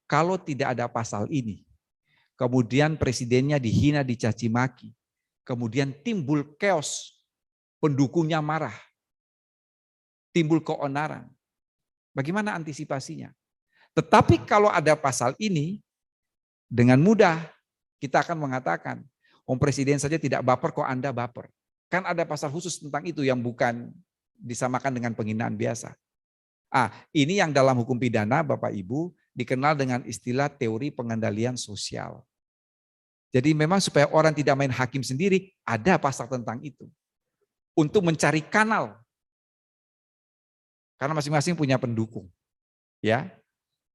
S2: Kalau tidak ada pasal ini, kemudian presidennya dihina, dicaci maki, kemudian timbul chaos, pendukungnya marah, timbul keonaran. Bagaimana antisipasinya? Tetapi kalau ada pasal ini, dengan mudah kita akan mengatakan, Presiden saja tidak baper, kok Anda baper. Kan ada pasal khusus tentang itu yang bukan disamakan dengan penghinaan biasa. Ini yang dalam hukum pidana Bapak Ibu dikenal dengan istilah teori pengendalian sosial. Jadi memang supaya orang tidak main hakim sendiri, ada pasal tentang itu. Untuk mencari kanal. Karena masing-masing punya pendukung. Ya.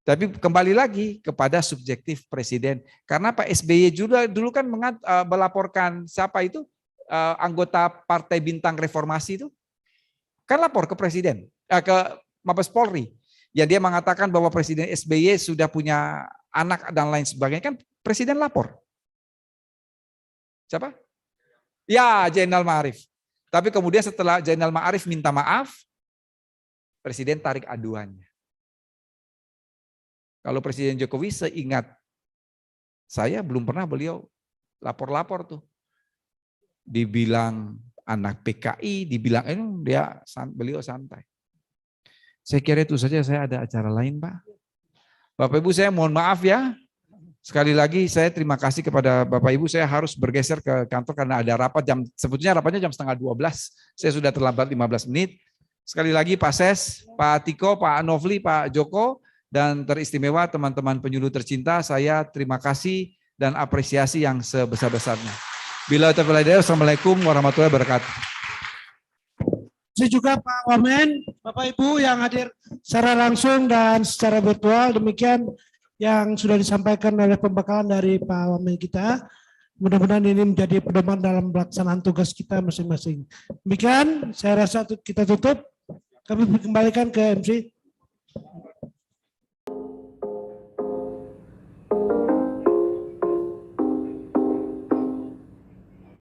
S2: Tapi kembali lagi kepada subjektif presiden. Karena Pak SBY juga dulu kan melaporkan siapa itu anggota Partai Bintang Reformasi itu. Kan lapor ke presiden, ke Mabes Polri. Ya dia mengatakan bahwa Presiden SBY sudah punya anak dan lain sebagainya. Kan presiden lapor. Siapa? Ya, Zainal Ma'arif. Tapi kemudian setelah Zainal Ma'arif minta maaf, presiden tarik aduannya. Kalau Presiden Jokowi seingat saya belum pernah beliau lapor-lapor tuh. Dibilang anak PKI, dibilang beliau santai. Saya kira itu saja, saya ada acara lain Pak. Bapak Ibu saya mohon maaf ya. Sekali lagi saya terima kasih kepada Bapak Ibu, saya harus bergeser ke kantor karena ada rapat sebetulnya rapatnya jam 11:30. Saya sudah terlambat 15 menit. Sekali lagi Pak Ses, Pak Tiko, Pak Nofli, Pak Joko, dan teristimewa teman-teman penyuluh tercinta, saya terima kasih dan apresiasi yang sebesar-besarnya. Bila taufiq wal hidayah, wassalamualaikum warahmatullahi wabarakatuh.
S1: Saya juga Pak Wamen, Bapak Ibu yang hadir secara langsung dan secara virtual, demikian yang sudah disampaikan oleh pembekalan dari Pak Wamen kita. Mudah-mudahan ini menjadi pedoman dalam pelaksanaan tugas kita masing-masing. Demikian, saya rasa kita tutup. Kami kembalikan ke MC.